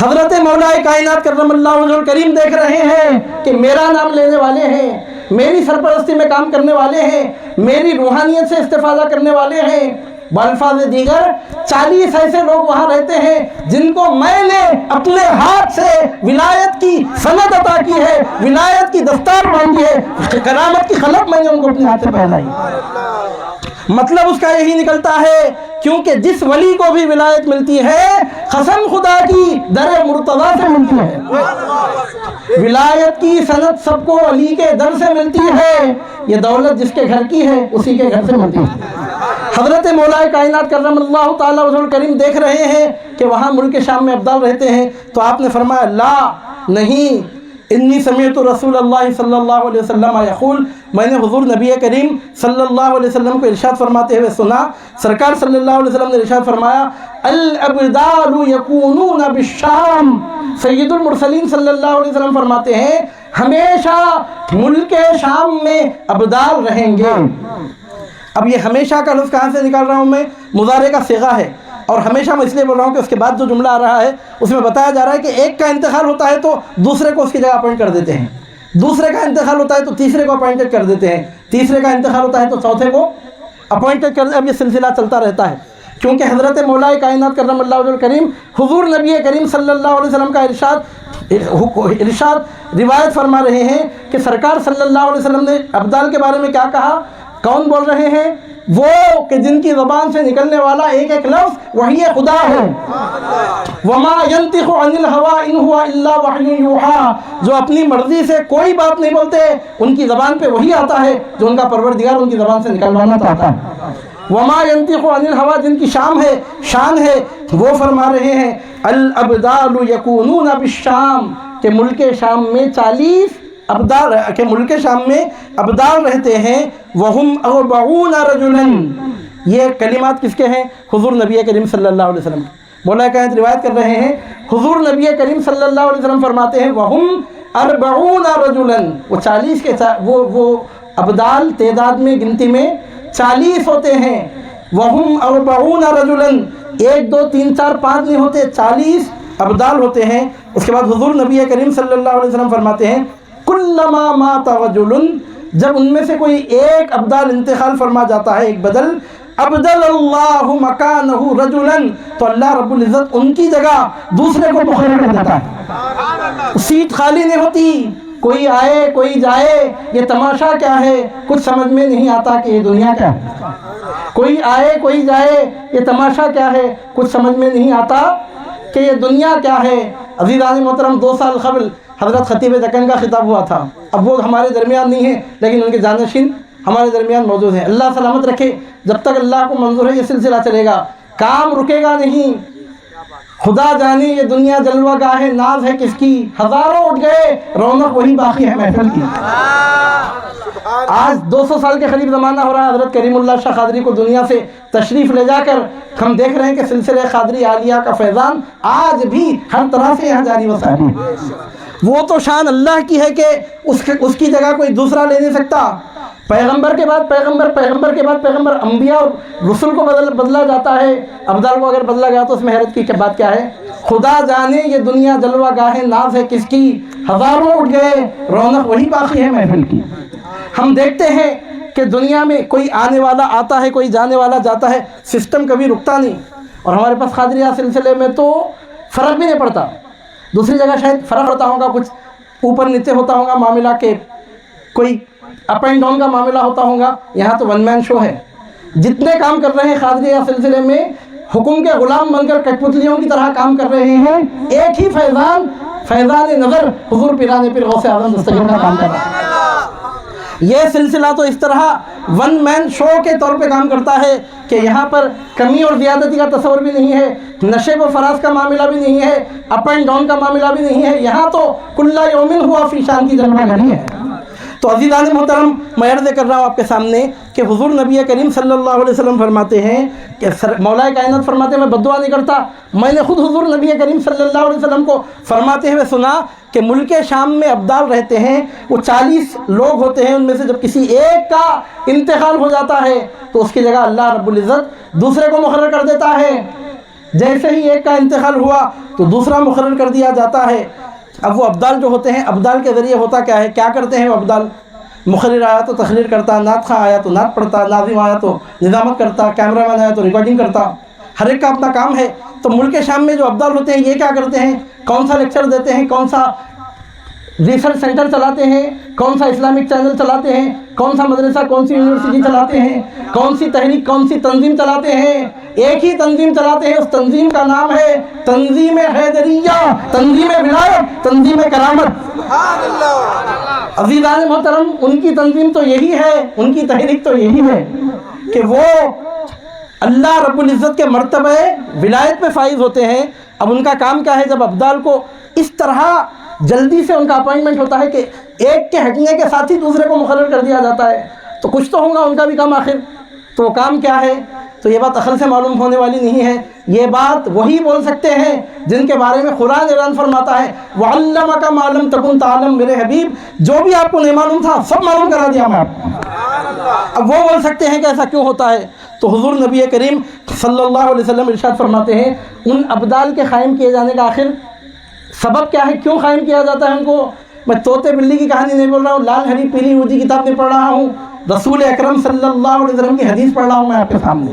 حضرت مولا کائنات کرم اللہ وجہ الکریم دیکھ رہے ہیں کہ میرا نام لینے والے ہیں، میری سرپرستی میں کام کرنے والے ہیں، میری روحانیت سے استفادہ کرنے والے ہیں۔ بالفاظ دیگر 40 ایسے لوگ وہاں رہتے ہیں جن کو میں نے اپنے ہاتھ سے ولایت کی سند عطا کی ہے، ولایت کی دستار باندھی ہے، کرامت کی خلق میں نے ان کو اپنے ہاتھ سے پہنائی۔ مطلب اس کا یہی نکلتا ہے کیونکہ جس ولی کو بھی ولایت ملتی ہے قسم خدا کی در مرتضیٰ سے ملتی ہے۔ ولایت کی سند سب کو علی کے در سے ملتی ہے، یہ دولت جس کے گھر کی ہے اسی کے گھر سے ملتی ہے۔ حضرت مولا کائنات کرم اللہ تعالیٰ وجہ الکریم دیکھ رہے ہیں کہ وہاں ملک شام میں ابدال رہتے ہیں، تو آپ نے فرمایا لا، نہیں، انی سمعت رسول اللہ صلی اللہ علیہ وسلم یقول، میں نے حضور نبی کریم صلی اللہ علیہ وسلم کو ارشاد فرماتے ہوئے سنا۔ سرکار صلی اللہ علیہ وسلم نے ارشاد فرمایا الابدال یکونون بالشام، سید المرسلین صلی اللہ علیہ وسلم فرماتے ہیں ہمیشہ ملک شام میں ابدال رہیں گے۔ اب یہ ہمیشہ کا لفظ کہاں سے نکال رہا ہوں میں؟ مضارع کا صیغہ ہے، اور ہمیشہ میں اس لیے بول رہا ہوں کہ اس کے بعد جو جملہ آ رہا ہے اس میں بتایا جا رہا ہے کہ ایک کا انتقال ہوتا ہے تو دوسرے کو اس کی جگہ اپوائنٹ کر دیتے ہیں، دوسرے کا انتقال ہوتا ہے تو تیسرے کو اپوائنٹڈ کر دیتے ہیں، تیسرے کا انتقال ہوتا ہے تو چوتھے کو اپوائنٹڈ کر دیتے ہیں۔ اب یہ سلسلہ چلتا رہتا ہے کیونکہ حضرت مولا کائنات کرم اللہ وجہ الکریم حضور نبی کریم صلی اللہ علیہ وسلم کا ارشاد روایت فرما رہے ہیں کہ سرکار صلی اللہ علیہ وسلم نے ابدال کے بارے میں کیا کہا؟ کون بول رہے ہیں؟ وہ کہ جن کی زبان سے نکلنے والا ایک ایک لفظ وحی خدا ہے۔ وما ينطق عن الهوى ان هو الا وحی یوحى، جو اپنی مرضی سے کوئی بات نہیں بولتے، ان کی زبان پہ وہی آتا ہے جو ان کا پروردگار ان کی زبان سے نکلوانا چاہتا ہے۔ وما ينطق عن الهوى، جن کی شان ہے وہ فرما رہے ہیں الابدال یکونون بالشام، کہ ملک شام میں 40 ابدال، کہ ملک شام میں ابدال رہتے ہیں۔ وہم 40 رجلا، یہ کلمات کس کے ہیں؟ حضور نبی کریم صلی اللہ علیہ وسلم۔ مولا کائنات روایت کر رہے ہیں حضور نبی کریم صلی اللہ علیہ وسلم فرماتے ہیں وہم 40 رجلا، وہ 40 کے وہ ابدال تعداد میں گنتی میں 40 ہوتے ہیں۔ وہم 40 رجلا، 1 2 3 4 5 نہیں ہوتے، 40 ابدال ہوتے ہیں۔ اس کے بعد حضور نبی کریم صلی اللہ علیہ وسلم فرماتے ہیں کلما مات رجل، جب ان میں سے کوئی ایک ابدال انتقال فرما جاتا ہے، ایک بدل، ابدل اللہ مکانہ رجلا، تو اللہ رب العزت ان کی جگہ دوسرے کو مقرر کر دیتا ہے۔ سیٹ خالی نہیں ہوتی، کوئی آئے کوئی جائے، یہ تماشا کیا ہے کچھ سمجھ میں نہیں آتا کہ یہ دنیا کیا ہے۔ کوئی آئے کوئی جائے، یہ تماشا کیا ہے کچھ سمجھ میں نہیں آتا کہ یہ دنیا کیا ہے۔ عزیزان محترم، 2 سال قبل حضرت خطیب دکن کا خطاب ہوا تھا، اب وہ ہمارے درمیان نہیں ہیں لیکن ان کے جانشین ہمارے درمیان موجود ہیں. اللہ سلامت رکھے. جب تک اللہ کو منظور ہے یہ سلسلہ چلے گا, کام رکے گا نہیں. خدا جانے یہ دنیا جلوہ گاہ ہے, ناز ہے کس کی, ہزاروں اٹھ گئے رونق وہی باقی ہے محفل کی. آج 200 سال کے قریب زمانہ ہو رہا ہے حضرت کریم اللہ شاہ قادری کو دنیا سے تشریف لے جا کر ہم دیکھ رہے ہیں کہ سلسلہ قادری عالیہ کا فیضان آج بھی ہر طرح سے یہاں جاری و ساری. وہ تو شان اللہ کی ہے کہ اس کی جگہ کوئی دوسرا لے نہیں سکتا. پیغمبر کے بعد پیغمبر, پیغمبر کے بعد پیغمبر, انبیاء اور رسول کو بدلا جاتا ہے. ابدال کو اگر بدلا گیا تو اس میں حیرت کی بات کیا ہے. خدا جانے یہ دنیا جلوہ گاہ ہے, ناز ہے کس کی, ہزاروں اٹھ گئے رونق وہی باقی ہے محفل کی. ہم دیکھتے ہیں کہ دنیا میں کوئی آنے والا آتا ہے, کوئی جانے والا جاتا ہے, سسٹم کبھی رکتا نہیں. اور ہمارے پاس قادریہ سلسلے میں تو فرق بھی نہیں پڑتا. دوسری جگہ شاید فرق ہوتا ہوگا, کچھ اوپر نیچے ہوتا ہوگا معاملہ, کے کوئی اپ اینڈ ڈاؤن کا معاملہ ہوتا ہوگا. یہاں تو ون مین شو ہے. جتنے کام کر رہے ہیں قادریہ سلسلے میں حکم کے غلام بن کر کٹ پتلیوں کی طرح کام کر رہے ہیں. ایک ہی فیضان نظر حضور پیران پیر غوث اعظم دستگیر کا کام کر رہا ہے. یہ سلسلہ تو اس طرح ون مین شو کے طور پہ کام کرتا ہے کہ یہاں پر کمی اور زیادتی کا تصور بھی نہیں ہے, نشیب و فراز کا معاملہ بھی نہیں ہے, اپ اینڈ ڈاؤن کا معاملہ بھی نہیں ہے. یہااں تو کل یومن ہوا فی شان کی جلوہ گری ہے. تو عزیزان محترم, میں عرض کر رہا ہوں آپ کے سامنے کہ حضور نبی کریم صلی اللہ علیہ وسلم فرماتے ہیں کہ مولا کائنات فرماتے ہیں میں بد دعا نہیں کرتا. میں نے خود حضور نبی کریم صلی اللہ علیہ وسلم کو فرماتے ہوئے سنا کہ ملک شام میں ابدال رہتے ہیں, وہ 40 لوگ ہوتے ہیں, ان میں سے جب کسی ایک کا انتقال ہو جاتا ہے تو اس کی جگہ اللہ رب العزت دوسرے کو مقرر کر دیتا ہے. جیسے ہی ایک کا انتقال ہوا تو دوسرا مقرر کر دیا جاتا ہے. اب وہ ابدال جو ہوتے ہیں, ابدال کے ذریعے ہوتا کیا ہے, کیا کرتے ہیں وہ ابدال؟ مقرر آیا تو تقریر کرتا, نعت خواں آیا تو نعت پڑھتا, ناظم آیا تو نظامت کرتا, کیمرہ مین آیا تو ریکارڈنگ کرتا. ہر ایک کا اپنا کام ہے. تو ملک شام میں جو ابدال ہوتے ہیں یہ کیا کرتے ہیں, کون سا لیکچر دیتے ہیں, کون سا ریسرچ سینٹر چلاتے ہیں, کون سا اسلامک چینل چلاتے ہیں, کون سا مدرسہ, کون سی یونیورسٹی چلاتے ہیں, کون سی تحریک, کون سی تنظیم چلاتے ہیں. ایک ہی تنظیم چلاتے ہیں, اس تنظیم کا نام ہے تنظیم حیدریہ, تنظیم ولایت, تنظیم کرامت.
سبحان اللہ.
عزیزان محترم, ان کی تنظیم تو یہی ہے, ان کی تحریک تو یہی ہے کہ وہ اللہ رب العزت کے مرتبہ ولایت پہ فائز ہوتے ہیں. اب ان کا کام کیا ہے, جب ابدال کو اس طرح جلدی سے ان کا اپائنٹمنٹ ہوتا ہے کہ ایک کے ہٹنے کے ساتھ ہی دوسرے کو مقرر کر دیا جاتا ہے, تو کچھ تو ہوگا ان کا بھی کام آخر. تو وہ کام کیا ہے؟ تو یہ بات عقل سے معلوم ہونے والی نہیں ہے. یہ بات وہی بول سکتے ہیں جن کے بارے میں قرآن اعلان فرماتا ہے وَعَلَّمَكَ مَا لَمْ تَكُنْ تَعْلَمْ. میرے حبیب جو بھی آپ کو نہیں معلوم تھا سب معلوم کرا دیا میں آپ کو. اب وہ بول سکتے ہیں کہ ایسا کیوں ہوتا ہے. تو حضور نبی کریم صلی اللہ علیہ وسلم ارشاد فرماتے ہیں ان ابدال کے قائم کیے جانے کا آخر سبب کیا ہے, کیوں قائم کیا جاتا ہے ان کو. میں طوطے بلی کی کہانی نہیں بول رہا ہوں, لال ہری پیلی اونچی کتاب نہیں پڑھ رہا ہوں, رسول اکرم صلی اللہ علیہ وسلم کی حدیث پڑھ رہا ہوں میں آپ کے سامنے.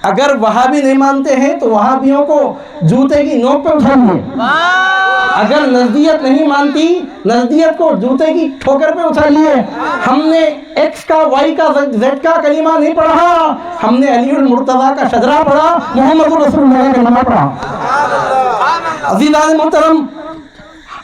اگر وہابی نہیں مانتے ہیں تو وہابیوں کو جوتے کی نوک پہ اٹھائیے. اگر نزدیت نہیں مانتی, نزدیت کو جوتے کی ٹھوکر پہ اٹھائیے. ہم نے ایکس کا, وائی کا, زیڈ کا کلمہ نہیں پڑھا, ہم نے علی المرتضیٰ کا شجرہ پڑھا, محمد رسول اللہ کا کلمہ پڑھا. عزیزان محترم,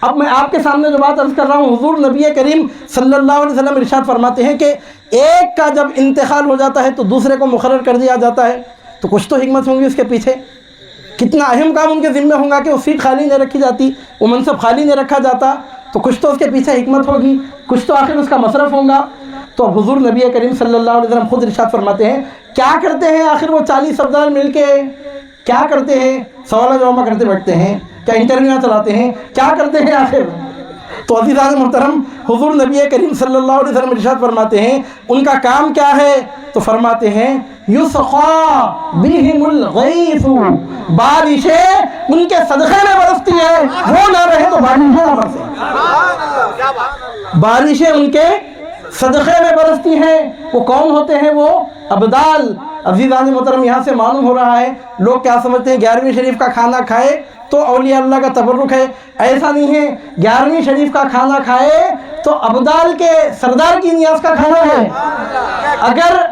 اب میں آپ کے سامنے جو بات عرض کر رہا ہوں, حضور نبی کریم صلی اللہ علیہ وسلم ارشاد فرماتے ہیں کہ ایک کا جب انتقال ہو جاتا ہے تو دوسرے کو مقرر کر دیا جاتا ہے. تو کچھ تو حکمت ہوں گی اس کے پیچھے. کتنا اہم کام ان کے ذمہ ہوگا کہ وہ سیٹ خالی نہیں رکھی جاتی, وہ منصب خالی نہیں رکھا جاتا. تو کچھ تو اس کے پیچھے حکمت ہوگی, کچھ تو آخر اس کا مصرف ہوگا. تو اب حضور نبی کریم صلی اللہ علیہ وسلم خود ارشاد فرماتے ہیں کیا کرتے ہیں آخر وہ 40 ابدال مل کے, کیا کرتے ہیں؟ سوال جواب کرتے بیٹھتے ہیں, کیا انٹرویو چلاتے ہیں, کیا کرتے ہیں آخر؟ تو عزیزان محترم, حضور نبی کریم صلی اللہ علیہ وسلم ارشاد فرماتے ہیں ان کا کام کیا ہے. تو فرماتے ہیں یسقا بہم الغیث, بارشیں ان کے صدقے میں برستی ہے, وہ نہ رہے تو بارشیں نہ برسیں. بارشیں ان کے صدقے میں برستی ہیں. وہ کون ہوتے ہیں؟ وہ ابدال. عزیزان محترم, یہاں سے معلوم ہو رہا ہے لوگ کیا سمجھتے ہیں 11ویں شریف کا کھانا کھائے تو اولیاء اللہ کا تبرک ہے. ایسا نہیں ہے. 11ویں شریف کا کھانا کھائے تو ابدال کے سردار کی نیاز کا کھانا ہے. اگر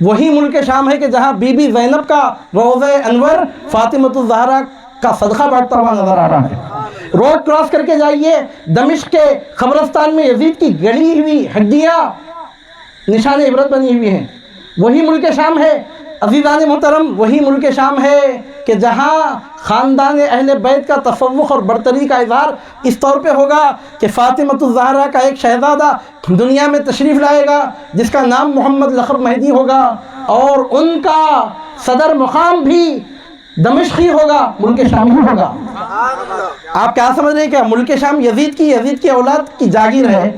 وہی ملک شام ہے کہ جہاں بی بی زینب کا روضہ انور فاطمۃ الزہرا کا صدقہ بانٹتا ہوا نظر آ رہا ہے۔ روڈ کراس کر کے جائیے، دمشق کے قبرستان میں یزید کی گڑی ہوئی ہڈیاں نشان عبرت بنی ہوئی ہیں۔ وہی ملک شام ہے عزیزان محترم، وہی ملک شام ہے کہ جہاں خاندان اہل بیت کا تفوق اور برتری کا اظہار اس طور پہ ہوگا کہ فاطمۃ الزہرا کا ایک شہزادہ دنیا میں تشریف لائے گا جس کا نام محمد لقب مہدی ہوگا، اور ان کا صدر مقام بھی دمشقی ہوگا، ملک شامی ہوگا۔ آپ کیا سمجھ رہے ہیں کہ ملک شام یزید کی اولاد کی جاگیر ہے؟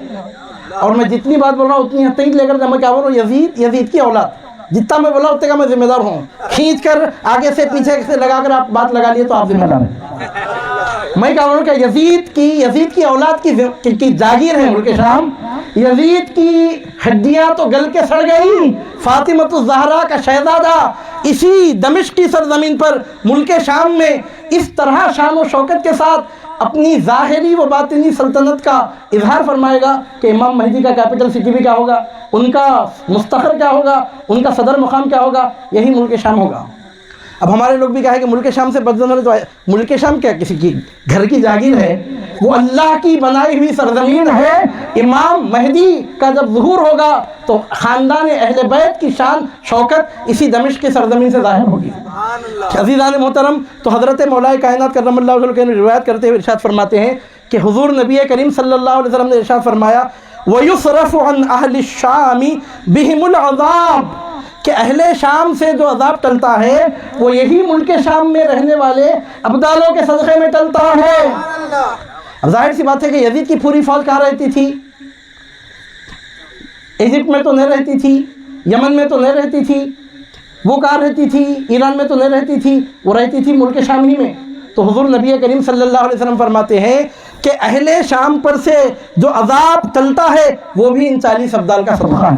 اور میں جتنی بات بول رہا ہوں اتنی تک لے کر میں کیا بول رہا ہوں، یزید کی اولاد، جتنا میں بولا اتنے کا میں ذمہ دار ہوں۔ کھینچ کر آگے سے پیچھے سے لگا کر آپ بات لگا لیے تو آپ ذمہ دار ہیں۔ میں کہہ رہا ہوں کہ یزید کی اولاد کی جاگیر ہے ملک شام۔ یزید کی ہڈیاں تو گل کے سڑ گئی، فاطمۃ الزہرا کا شہزادہ اسی دمشق کی سرزمین پر ملک شام میں اس طرح شان و شوکت کے ساتھ اپنی ظاہری و باطنی سلطنت کا اظہار فرمائے گا کہ امام مہدی کا کیپٹل سٹی بھی کیا ہوگا، ان کا مستقر کیا ہوگا، ان کا صدر مقام کیا ہوگا، یہی ملک شام ہوگا۔ اب ہمارے لوگ بھی کہا ہے کہ ملک شام سے بدزن تو ملک شام کیا کسی کی گھر کی جاگیر ہے؟ وہ اللہ کی بنائی ہوئی سرزمین ہے۔ امام مہدی کا جب ظہور ہوگا تو خاندان اہل بیت کی شان شوکت اسی دمشق کی سرزمین سے ظاہر ہوگی۔ عزیزان محترم، تو حضرت مولا کائنات کرم اللہ وجہہ کے روایت کرتے ہوئے ارشاد فرماتے ہیں کہ حضور نبی کریم صلی اللہ علیہ وسلم نے ارشاد فرمایا وَيُصْرَفُ عَنْ أَهْلِ الشَّامِ بِهِمُ الْعَذَابِ، کہ اہل شام سے جو عذاب ٹلتا ہے وہ یہی ملک شام میں رہنے والے ابدالوں کے صدقے میں ٹلتا ہے۔ اب ظاہر سی بات ہے کہ یزید کی پوری فوج کہاں رہتی تھی؟ ایجپٹ میں تو نہیں رہتی تھی، یمن میں تو نہیں رہتی تھی، وہ کہاں رہتی تھی؟ ایران میں تو نہیں رہتی تھی، وہ رہتی تھی ملک شام ہی میں۔ تو حضور نبی کریم صلی اللہ علیہ وسلم فرماتے ہیں کہ اہل شام پر سے جو عذاب ٹلتا ہے وہ بھی ان 40 ابدال کا صدقہ ہے۔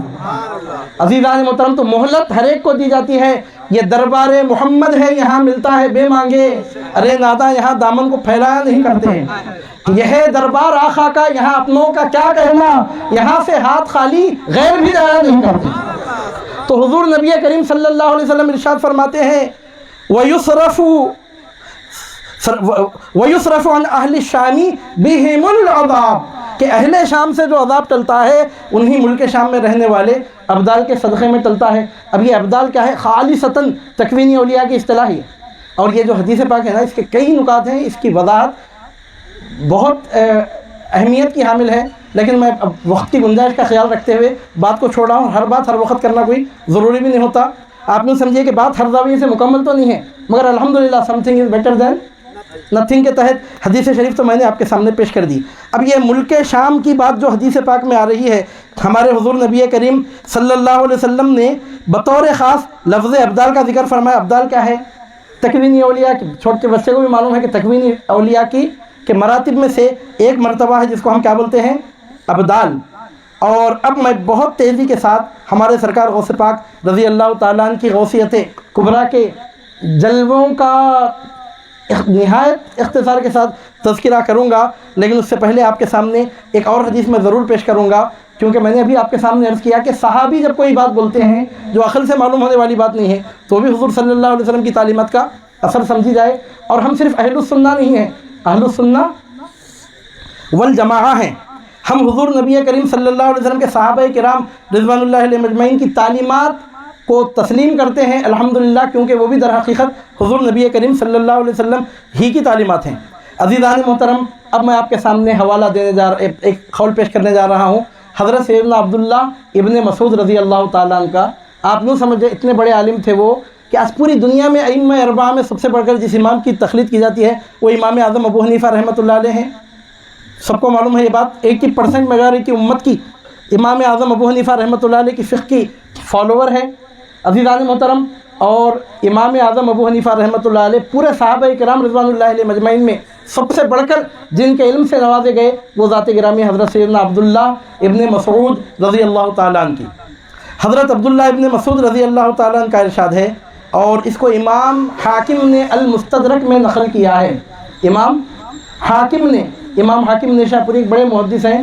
عزیزان محترم، تو مہلت ہر ایک کو دی جاتی ہے۔ یہ دربار محمد ہے، یہاں ملتا ہے بے مانگے، ارے نادا یہاں دامن کو پھیلایا نہیں کرتے۔ یہ ہے دربار آقا کا، یہاں اپنوں کا کیا کہنا، یہاں سے ہاتھ خالی غیر بھی جایا نہیں کرتے۔ تو حضور نبی کریم صلی اللہ علیہ وسلم ارشاد فرماتے ہیں وَيُصْرَفُ عَنْ أَهْلِ الشَّامِ بِهِمُ الْعَذَابِ، کہ اہل شام سے جو عذاب ٹلتا ہے انہی ملک شام میں رہنے والے ابدال کے صدقے میں ٹلتا ہے۔ اب یہ ابدال کیا ہے؟ خالصتاً تکوینی اولیاء کی اصطلاح ہے، اور یہ جو حدیث پاک ہے نا، اس کے کئی نکات ہیں، اس کی وضاحت بہت اہمیت کی حامل ہے، لیکن میں اب وقت کی گنجائش کا خیال رکھتے ہوئے بات کو چھوڑ رہا ہوں۔ ہر بات ہر وقت کرنا کوئی ضروری بھی نہیں ہوتا۔ آپ نے سمجھیے کہ بات ہر زاویے سے مکمل تو نہیں ہے، مگر الحمدللہ some thing is better than nothing کے تحت حدیث شریف تو میں نے آپ کے سامنے پیش کر دی۔ اب یہ ملک شام کی بات جو حدیث پاک میں آ رہی ہے، ہمارے حضور نبی کریم صلی اللہ علیہ وسلم نے بطور خاص لفظ ابدال کا ذکر فرمایا۔ ابدال کیا ہے؟ تکوینی اولیاء کی، چھوٹے بچے کو بھی معلوم ہے کہ تکوینی اولیاء کی کہ مراتب میں سے ایک مرتبہ ہے جس کو ہم کیا بولتے ہیں؟ ابدال۔ اور اب میں بہت تیزی کے ساتھ ہمارے سرکار غوث پاک رضی اللہ تعالیٰ عنہ کی غوثیت کبریٰ کے جلووں کا نہایت اختصار کے ساتھ تذکرہ کروں گا، لیکن اس سے پہلے آپ کے سامنے ایک اور حدیث میں ضرور پیش کروں گا، کیونکہ میں نے ابھی آپ کے سامنے عرض کیا کہ صحابی جب کوئی بات بولتے ہیں جو عقل سے معلوم ہونے والی بات نہیں ہے تو بھی حضور صلی اللہ علیہ وسلم کی تعلیمات کا اثر سمجھی جائے۔ اور ہم صرف اہل السنہ نہیں ہیں، اہل السنہ والجماعہ ہیں۔ ہم حضور نبی کریم صلی اللہ علیہ وسلم کے صحابہ کرام رضوان اللہ علیہ مجمعین کی تعلیمات کو تسلیم کرتے ہیں الحمدللہ، کیونکہ وہ بھی در حقیقت حضور نبی کریم صلی اللہ علیہ وسلم ہی کی تعلیمات ہیں۔ عزیزان محترم، اب میں آپ کے سامنے حوالہ دینے جا رہا ایک قول پیش کرنے جا رہا ہوں حضرت سیدنا عبداللہ ابن مسعود رضی اللہ تعالیٰ عنہ کا۔ آپ نوں سمجھے اتنے بڑے عالم تھے وہ کہ آج پوری دنیا میں ائمہ اربعہ میں سب سے بڑھ کر جس امام کی تخلیق کی جاتی ہے وہ امام اعظم ابو حنیفہ رحمۃ اللہ علیہ ہیں۔ سب کو معلوم ہے یہ بات، 80% میجارٹی امت کی امام اعظم ابو حنیفہ رحمۃ اللہ علیہ کی فقہ کی فالوور ہے۔ عزیزان محترم، اور امام اعظم ابو حنیفہ رحمۃ اللہ علیہ پورے صحابہ کرام رضوان اللہ علیہ مجمعین میں سب سے بڑھ کر جن کے علم سے نوازے گئے وہ ذات گرامی حضرت سیدنا عبداللہ ابن مسعود رضی اللہ تعالیٰ عنہ کی۔ حضرت عبداللہ ابن مسعود رضی اللہ تعالیٰ عنہ کا ارشاد ہے، اور اس کو امام حاکم نے المستدرک میں نقل کیا ہے۔ امام حاکم نے شاہ پوری ایک بڑے محدث ہیں،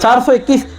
421।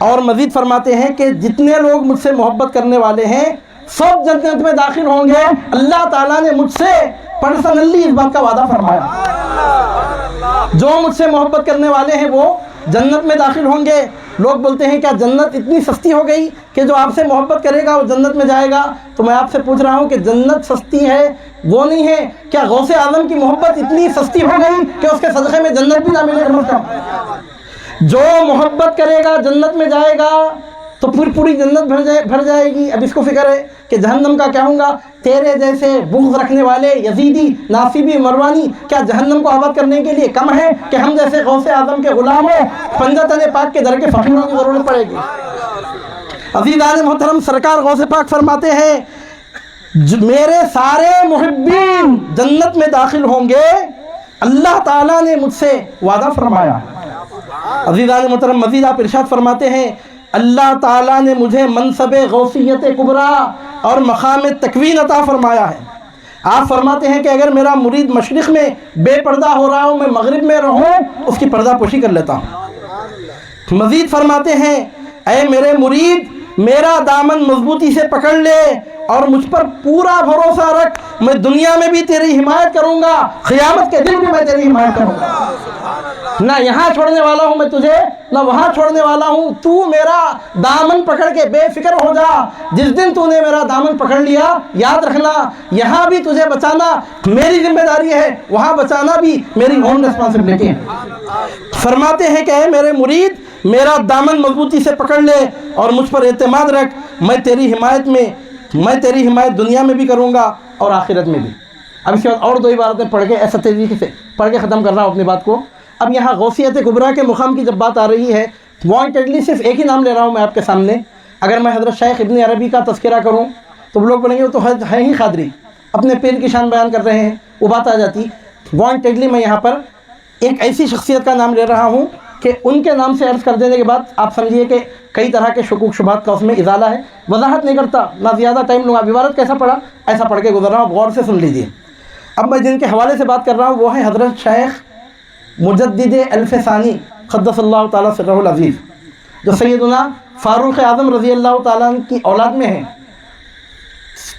اور مزید فرماتے ہیں کہ جتنے لوگ مجھ سے محبت کرنے والے ہیں سب جنت میں داخل ہوں گے. اللہ تعالیٰ نے مجھ سے پرسنلی اس بات کا وعدہ فرمایا. جو مجھ سے محبت کرنے والے ہیں وہ جنت میں داخل ہوں گے. لوگ بولتے ہیں کیا جنت اتنی سستی ہو گئی کہ جو آپ سے محبت کرے گا وہ جنت میں جائے گا؟ تو میں آپ سے پوچھ رہا ہوں کہ جنت سستی ہے وہ نہیں ہے، کیا غوث اعظم کی محبت اتنی سستی ہو گئی کہ اس کے صدقے میں جنت بھی نہ ملے کم از کم؟ جو محبت کرے گا جنت میں جائے گا تو پھر پوری جنت بھر جائے گی. اب اس کو فکر ہے کہ جہنم کا کیا ہوگا؟ تیرے جیسے بغض رکھنے والے یزیدی، ناصبی، مروانی کیا جہنم کو آباد کرنے کے لیے کم ہے کہ ہم جیسے غوث اعظم کے غلاموں پنجہ تن پاک کے در کے فقیروں کی ضرورت پڑے گی؟ عزیزان محترم، سرکار غوث پاک فرماتے ہیں میرے سارے محبین جنت میں داخل ہوں گے، اللہ تعالیٰ نے مجھ سے وعدہ فرمایا. عزیزان محترم، مزید آپ ارشاد فرماتے ہیں اللہ تعالیٰ نے مجھے منصب غوثیت کبریٰ اور مقام تکوین عطا فرمایا ہے. آپ فرماتے ہیں کہ اگر میرا مرید مشرق میں بے پردہ ہو رہا ہوں، میں مغرب میں رہوں، اس کی پردہ پوشی کر لیتا ہوں. مزید فرماتے ہیں اے میرے مرید میرا دامن مضبوطی سے پکڑ لے اور مجھ پر پورا بھروسہ رکھ، میں دنیا میں بھی تیری حمایت کروں گا، قیامت کے دن بھی میں تیری حمایت کروں گا. نہ یہاں چھوڑنے والا ہوں میں تجھے، نہ وہاں چھوڑنے والا ہوں. تو میرا دامن پکڑ کے بے فکر ہو جا. جس دن تو نے میرا دامن پکڑ لیا یاد رکھنا یہاں بھی تجھے بچانا میری ذمہ داری ہے، وہاں بچانا بھی میری اون ریسپانسبلٹی ہے. فرماتے ہیں کہ اے میرے مرید میرا دامن مضبوطی سے پکڑ لے اور مجھ پر اعتماد رکھ، میں تیری حمایت دنیا میں بھی کروں گا اور آخرت میں بھی. اب اس کے بعد اور دو عبارتیں پڑھ کے ایسا تیزی سے پڑھ کے ختم کر رہا ہوں اپنی بات کو. اب یہاں غوثیت کبریٰ کے مقام کی جب بات آ رہی ہے، وانٹیڈلی صرف ایک ہی نام لے رہا ہوں میں آپ کے سامنے. اگر میں حضرت شیخ ابن عربی کا تذکرہ کروں تو وہ لوگ بولیں گے وہ تو ہے ہی قادری، اپنے پیر کی شان بیان کر رہے ہیں، وہ بات آ جاتی. وانٹیڈلی میں یہاں پر ایک ایسی شخصیت کا نام لے رہا ہوں کہ ان کے نام سے عرض کر دینے کے بعد آپ سمجھیے کہ کئی طرح کے شکوک شبہات کا اس میں ازالہ ہے. وضاحت نہیں کرتا، نہ زیادہ ٹائم لوں گا. عبارت کیسا پڑھا ایسا پڑھ کے گزر رہا ہوں، غور سے سن لیجیے. اب میں جن کے حوالے سے بات کر رہا ہوں وہ ہیں حضرت شیخ مجدد الف ثانی قدس اللہ تعالیٰ سرہ العزیز، جو سیدنا فاروق اعظم رضی اللہ تعالیٰ عنہ کی اولاد میں ہیں.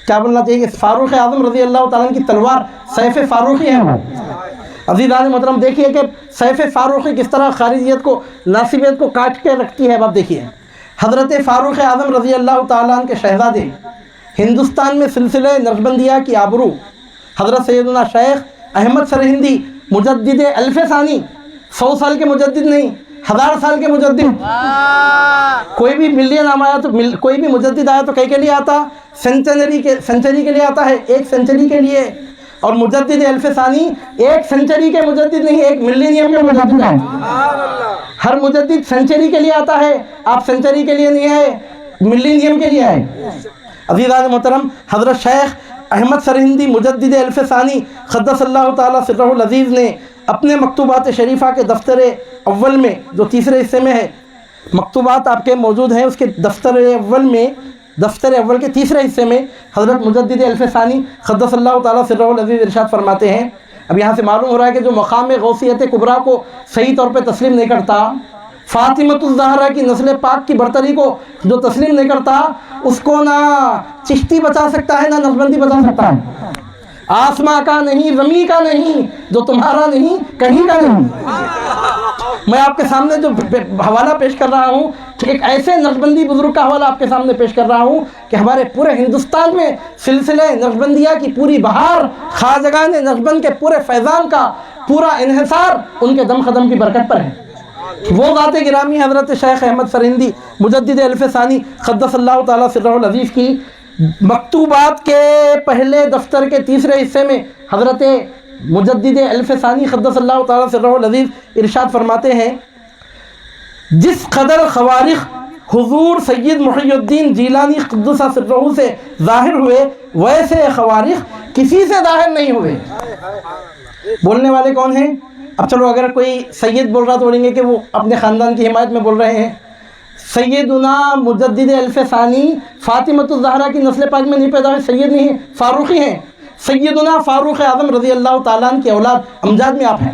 کیا بولنا چاہیے کہ فاروق اعظم رضی اللہ تعالیٰ عنہ کی تلوار سیف فاروقی ہے وہ. عزیزان محترم دیکھیے کہ سیف فاروقی کس طرح خارجیت کو، ناصبیت کو کاٹ کے رکھتی ہے. اب دیکھیے حضرت فاروق اعظم رضی اللہ تعالیٰ عنہ کے شہزادے، ہندوستان میں سلسلہ نقشبندیہ کی آبرو حضرت سیدنا شیخ احمد سرہندی مجدد الف ثانی، 100 سال کے مجدد نہیں، 1000 سال کے مجدد. کوئی بھی ملین نام آیا تو کوئی بھی مجدد آیا تو کئی کے لیے آتا؟ سنچری کے لیے آتا ہے، ایک سنچری کے لیے. اور مجدد الف ثانی ایک سنچری کے مجدد نہیں، ایک ملینیم کے مجدد ہیں. ہر مجدد سنچری کے لیے آتا ہے، آپ سنچری کے لیے نہیں آئے، ملینیم کے لیے آئے. عزیزان محترم، حضرت شیخ احمد سرہندی مجدد الف ثانی قدس اللہ تعالیٰ سرہ العزیز نے اپنے مکتوبات شریفہ کے دفتر اول میں، جو تیسرے حصے میں ہے، مکتوبات آپ کے موجود ہیں، اس کے دفتر اول کے تیسرے حصے میں حضرت مجدد الف ثانی قدس اللہ تعالیٰ سرہ العزیز ارشاد فرماتے ہیں. اب یہاں سے معلوم ہو رہا ہے کہ جو مقام غوثیت کبریٰ کو صحیح طور پہ تسلیم نہیں کرتا، فاطمۃ الزہرا کی نسل پاک کی برتری کو جو تسلیم نہیں کرتا، اس کو نہ چشتی بچا سکتا ہے نہ نقشبندی بچا سکتا ہے. آسماں کا نہیں، زمین کا نہیں، جو تمہارا نہیں کہیں کا نہیں. میں آپ کے سامنے جو حوالہ پیش کر رہا ہوں، ایک ایسے نقشبندی بزرگ کا حوالہ آپ کے سامنے پیش کر رہا ہوں کہ ہمارے پورے ہندوستان میں سلسلہ نقشبندیہ کی پوری بہار، خواجگان نقشبند کے پورے فیضان کا پورا انحصار ان کے دم قدم کی برکت پر ہے. وہ ذات گرامی حضرت شیخ احمد سرہندی مجدد الف ثانی قدس اللہ تعالیٰ سرہ العزیز کی مکتوبات کے پہلے دفتر کے تیسرے حصے میں حضرت مجدد الف ثانی قدس اللہ تعالیٰ سرہ العزیز ارشاد فرماتے ہیں جس قدر خوارق حضور سید محی الدین جیلانی قدس سرہ سے ظاہر ہوئے ویسے خوارق کسی سے ظاہر نہیں ہوئے. بولنے والے کون ہیں؟ اب چلو اگر کوئی سید بول رہا تو بولیں گے کہ وہ اپنے خاندان کی حمایت میں بول رہے ہیں. سیدنا مجدد الف ثانی فاطمۃ الزہرا کی نسل پاک میں نہیں پیدا ہوئے، سید نہیں ہیں، فاروقی ہیں. سیدنا فاروق اعظم رضی اللہ تعالیٰ عنہ کی اولاد امجاد میں آپ ہیں.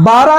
12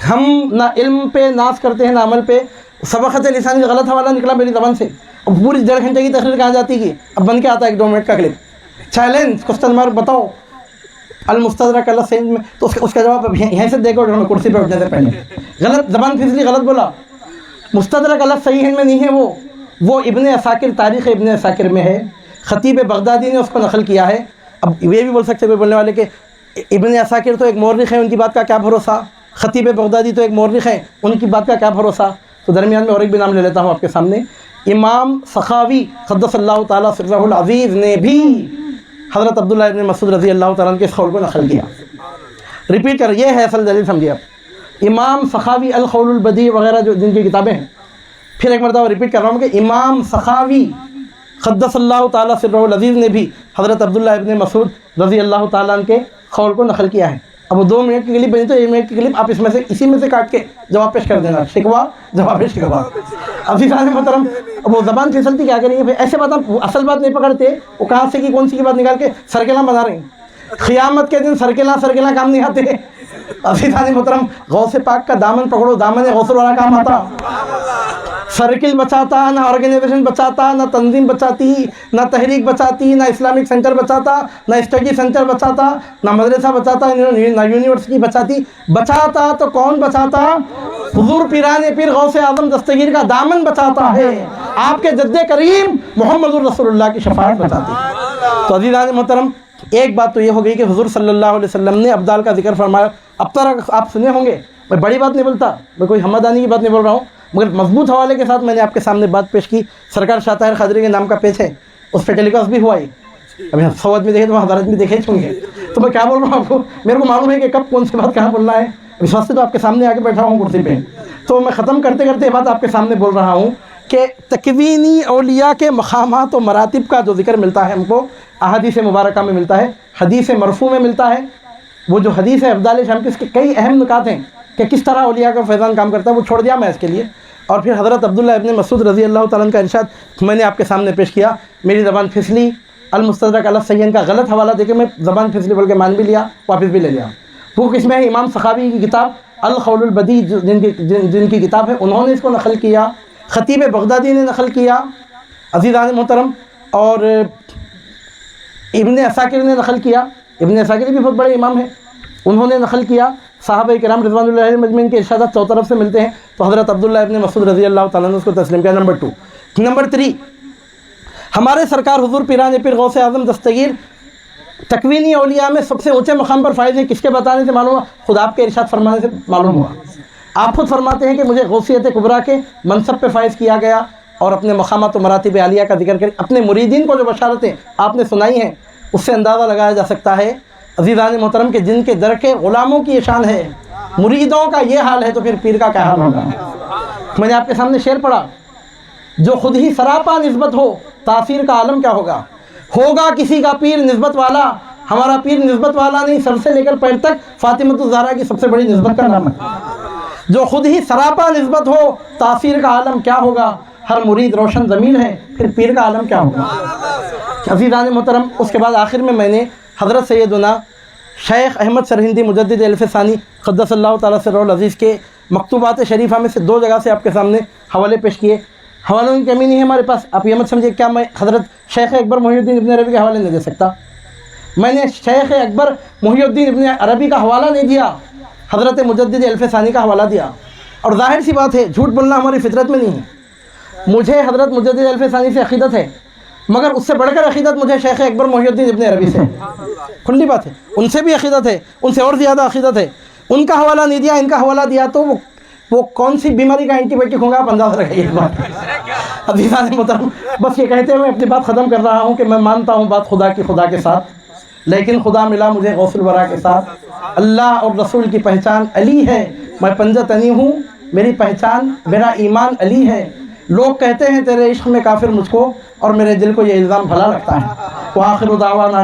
ہم نہ علم پہ ناز کرتے ہیں نہ عمل پہ. سبقت لسانی کا غلط حوالہ نکلا میری زبان سے, اب پوری 1.5 گھنٹے کی تقریر کہاں جاتی ہے, اب بن کے آتا ہے 1-2 منٹ کا کلپ. چیلنج کوسچن مارک بتاؤ المستدرک علی الصحیح میں, تو اس کا جواب یہیں سے دیکھو جو کرسی پہ اٹھنے سے پہلے. غلط زبان پھسلی, غلط بولا. مستدرک علی الصحیح میں نہیں ہے, وہ ابن عساکر تاریخ ابن عساکر میں ہے. خطیب بغدادی نے اس کو نقل کیا ہے. اب یہ بھی بول سکتے ہیں بولنے والے کہ ابن عساکر تو ایک مورخ ہے, ان کی بات کا کیا بھروسہ, خطیب بغدادی تو ایک مورخ ہے, ان کی بات کا کیا بھروسہ. تو درمیان میں اور ایک بھی نام لے لیتا ہوں آپ کے سامنے. امام سخاوی قدس اللہ تعالیٰ سرہ العزیز نے بھی حضرت عبداللہ ابن مسعود رضی اللہ تعالیٰ عنہ کے اس قول کو نقل کیا. ریپیٹ کر, یہ ہے اصل دلیل, سمجھیے آپ. امام سخاوی القول البدیع وغیرہ جو جن کی کتابیں ہیں, پھر ایک مرتبہ ریپیٹ کر رہا ہوں کہ امام سخاوی قدس اللہ تعالیٰ سرہ العزیز نے بھی حضرت عبداللہ ابن مسعود رضی اللہ تعالیٰ عنہ کے قول کو نقل کیا ہے. اب وہ 2 منٹ کی کلپ بنی تو 1 منٹ کی کلپ آپ اس میں سے اسی میں سے کاٹ کے جواب پیش کر دینا. شکوا جواب شکوا. ابھی سارے محترم, اب وہ زبان پھسلتی کیا کریں گے, ایسے بات آپ اصل بات نہیں پکڑتے, وہ کہاں سے کی کون سی کی بات نکال کے سرکلاں بنا رہے ہیں. قیامت کے دن سرکلاں کام نہیں آتے. ابھی سارے محترم, غوث پاک کا دامن پکڑو, دامن غوث والا کام آتا. سرکل بچاتا, نہ آرگنائزیشن بچاتا, نہ تنظیم بچاتی, نہ تحریک بچاتی, نہ اسلامک سینٹر بچاتا, نہ اسٹڈی سینٹر بچاتا, نہ مدرسہ بچاتا, نہ یونیورسٹی بچاتی. بچاتا تو کون بچاتا؟ حضور پیران پیر غوث اعظم دستگیر کا دامن بچاتا ہے. آپ کے جد کریم محمد رسول اللہ کی شفاعت بچاتی. تو عزیزان محترم, ایک بات تو یہ ہو گئی کہ حضور صلی اللہ علیہ وسلم نے ابدال کا ذکر فرمایا. اب تک آپ سنے ہوں گے, میں بڑی بات نہیں بولتا, میں کوئی ہمدانی کی بات نہیں بول رہا ہوں, مگر مضبوط حوالے کے ساتھ میں نے آپ کے سامنے بات پیش کی. سرکار شاہ طاہر قادری کے نام کا پیج ہے, اس پہ ٹیلی کاسٹ بھی ہوا ہے. ابھی 100 آدمی دیکھے تو 1000 آدمی دیکھے ہوں گے. تو میں کیا بول رہا ہوں آپ کو, میرے کو معلوم ہے کہ کب کون سی بات کہاں بولنا ہے. اس واسطے تو آپ کے سامنے آ کے بیٹھا ہوں کرسی پہ. تو میں ختم کرتے کرتے یہ بات آپ کے سامنے بول رہا ہوں کہ تکوینی اولیاء کے مقامات و مراتب کا جو ذکر ملتا ہے ہم کو احادیث مبارکہ میں ملتا ہے, حدیث مرفوع میں ملتا ہے. وہ جو حدیث ہے افضال شام کی, اس کے کئی اہم نکات ہیں کہ کس طرح اولیاء کا فیضان کام کرتا ہے, وہ چھوڑ دیا میں اس کے لیے. اور پھر حضرت عبداللہ ابن مسعود رضی اللہ تعالیٰ عنہ کا ارشاد میں نے آپ کے سامنے پیش کیا. میری زبان پھسلی, المستدرک علی الصحیح کا غلط حوالہ دے کے میں زبان پھسلی بول کے مان بھی لیا, واپس بھی لے لیا. وہ کس میں ہے؟ امام سخاوی کی کتاب القول البدیع جن کی کتاب ہے, انہوں نے اس کو نقل کیا. خطیب بغدادی نے نقل کیا عزیزان محترم, اور ابن عساکر نے نقل کیا. ابن عساکر بھی بہت بڑے امام ہیں, انہوں نے نقل کیا. صحابہ کرام رضوان اللہ علیہم اجمعین کے ارشادات 4 طرف سے ملتے ہیں. تو حضرت عبداللہ ابن مسعود رضی اللہ تعالیٰ نے اس کو تسلیم کیا. نمبر 2. نمبر 3, ہمارے سرکار حضور پیران پیر غوث اعظم دستگیر تکوینی اولیاء میں سب سے اونچے مقام پر فائز ہیں. کس کے بتانے سے معلوم ہوا؟ خود آپ کے ارشاد فرمانے سے معلوم ہوا. آپ خود فرماتے ہیں کہ مجھے غوثیت کبریٰ کے منصب پہ فائز کیا گیا, اور اپنے مقامات و مراتب عالیہ کا ذکر کر اپنے مریدین کو جو بشارتیں آپ نے سنائی ہیں, اس سے اندازہ لگایا جا سکتا ہے عزیزان محترم کہ جن کے در کے غلاموں کی یہ شان ہے, مریدوں کا یہ حال ہے, تو پھر پیر کا کیا حال ہوگا. میں نے آپ کے سامنے شعر پڑھا, جو خود ہی سراپا نسبت ہو تاثیر کا عالم کیا ہوگا. ہوگا کسی کا پیر نسبت والا, ہمارا پیر نسبت والا نہیں, سر سے لے کر پیر تک فاطمۃ الزہرا کی سب سے بڑی نسبت کا نام ہے. جو خود ہی سراپا نسبت ہو تاثیر کا عالم کیا ہوگا. ہر مرید روشن زمین ہے, پھر پیر کا عالم کیا ہوگا. عزیزان محترم, اس کے بعد آخر میں نے حضرت سیدنا شیخ احمد سرہندی مجدد الف ثانی قدس اللہ تعالیٰ سرہ العزیز کے مکتوبات شریفہ میں سے 2 جگہ سے آپ کے سامنے حوالے پیش کیے. حوالوں کی کمی نہیں ہے ہمارے پاس. آپ یہ مت سمجھے کیا میں حضرت شیخ اکبر محی الدین ابن عربی کے حوالے نہیں دے سکتا. میں نے شیخ اکبر محی الدین ابن عربی کا حوالہ نہیں دیا, حضرت مجدد الف ثانی کا حوالہ دیا. اور ظاہر سی بات ہے, جھوٹ بولنا ہماری فطرت میں نہیں ہے. مجھے حضرت مجدد الف ثانی سے عقیدت ہے, مگر اس سے بڑھ کر عقیدت مجھے شیخ اکبر محی الدین ابن عربی سے. کھلی بات ہے, ان سے بھی عقیدت ہے, ان سے اور زیادہ عقیدت ہے. ان کا حوالہ نہیں دیا, ان کا حوالہ دیا تو وہ کون سی بیماری کا اینٹی بائیوٹک ہوگا, آپ اندازہ رکھیے اس بات. عزیزان محترم, بس یہ کہتے ہوئے اپنی بات ختم کر رہا ہوں کہ میں مانتا ہوں بات خدا کی خدا کے ساتھ, لیکن خدا ملا مجھے غوث الورا کے ساتھ. اللہ اور رسول کی پہچان علی ہے, میں پنجہ تنی ہوں, میری پہچان میرا ایمان علی ہے. لوگ کہتے ہیں تیرے عشق میں کافر مجھ کو, اور میرے دل کو یہ الزام بھلا لگتا ہے. وآخر دعوانا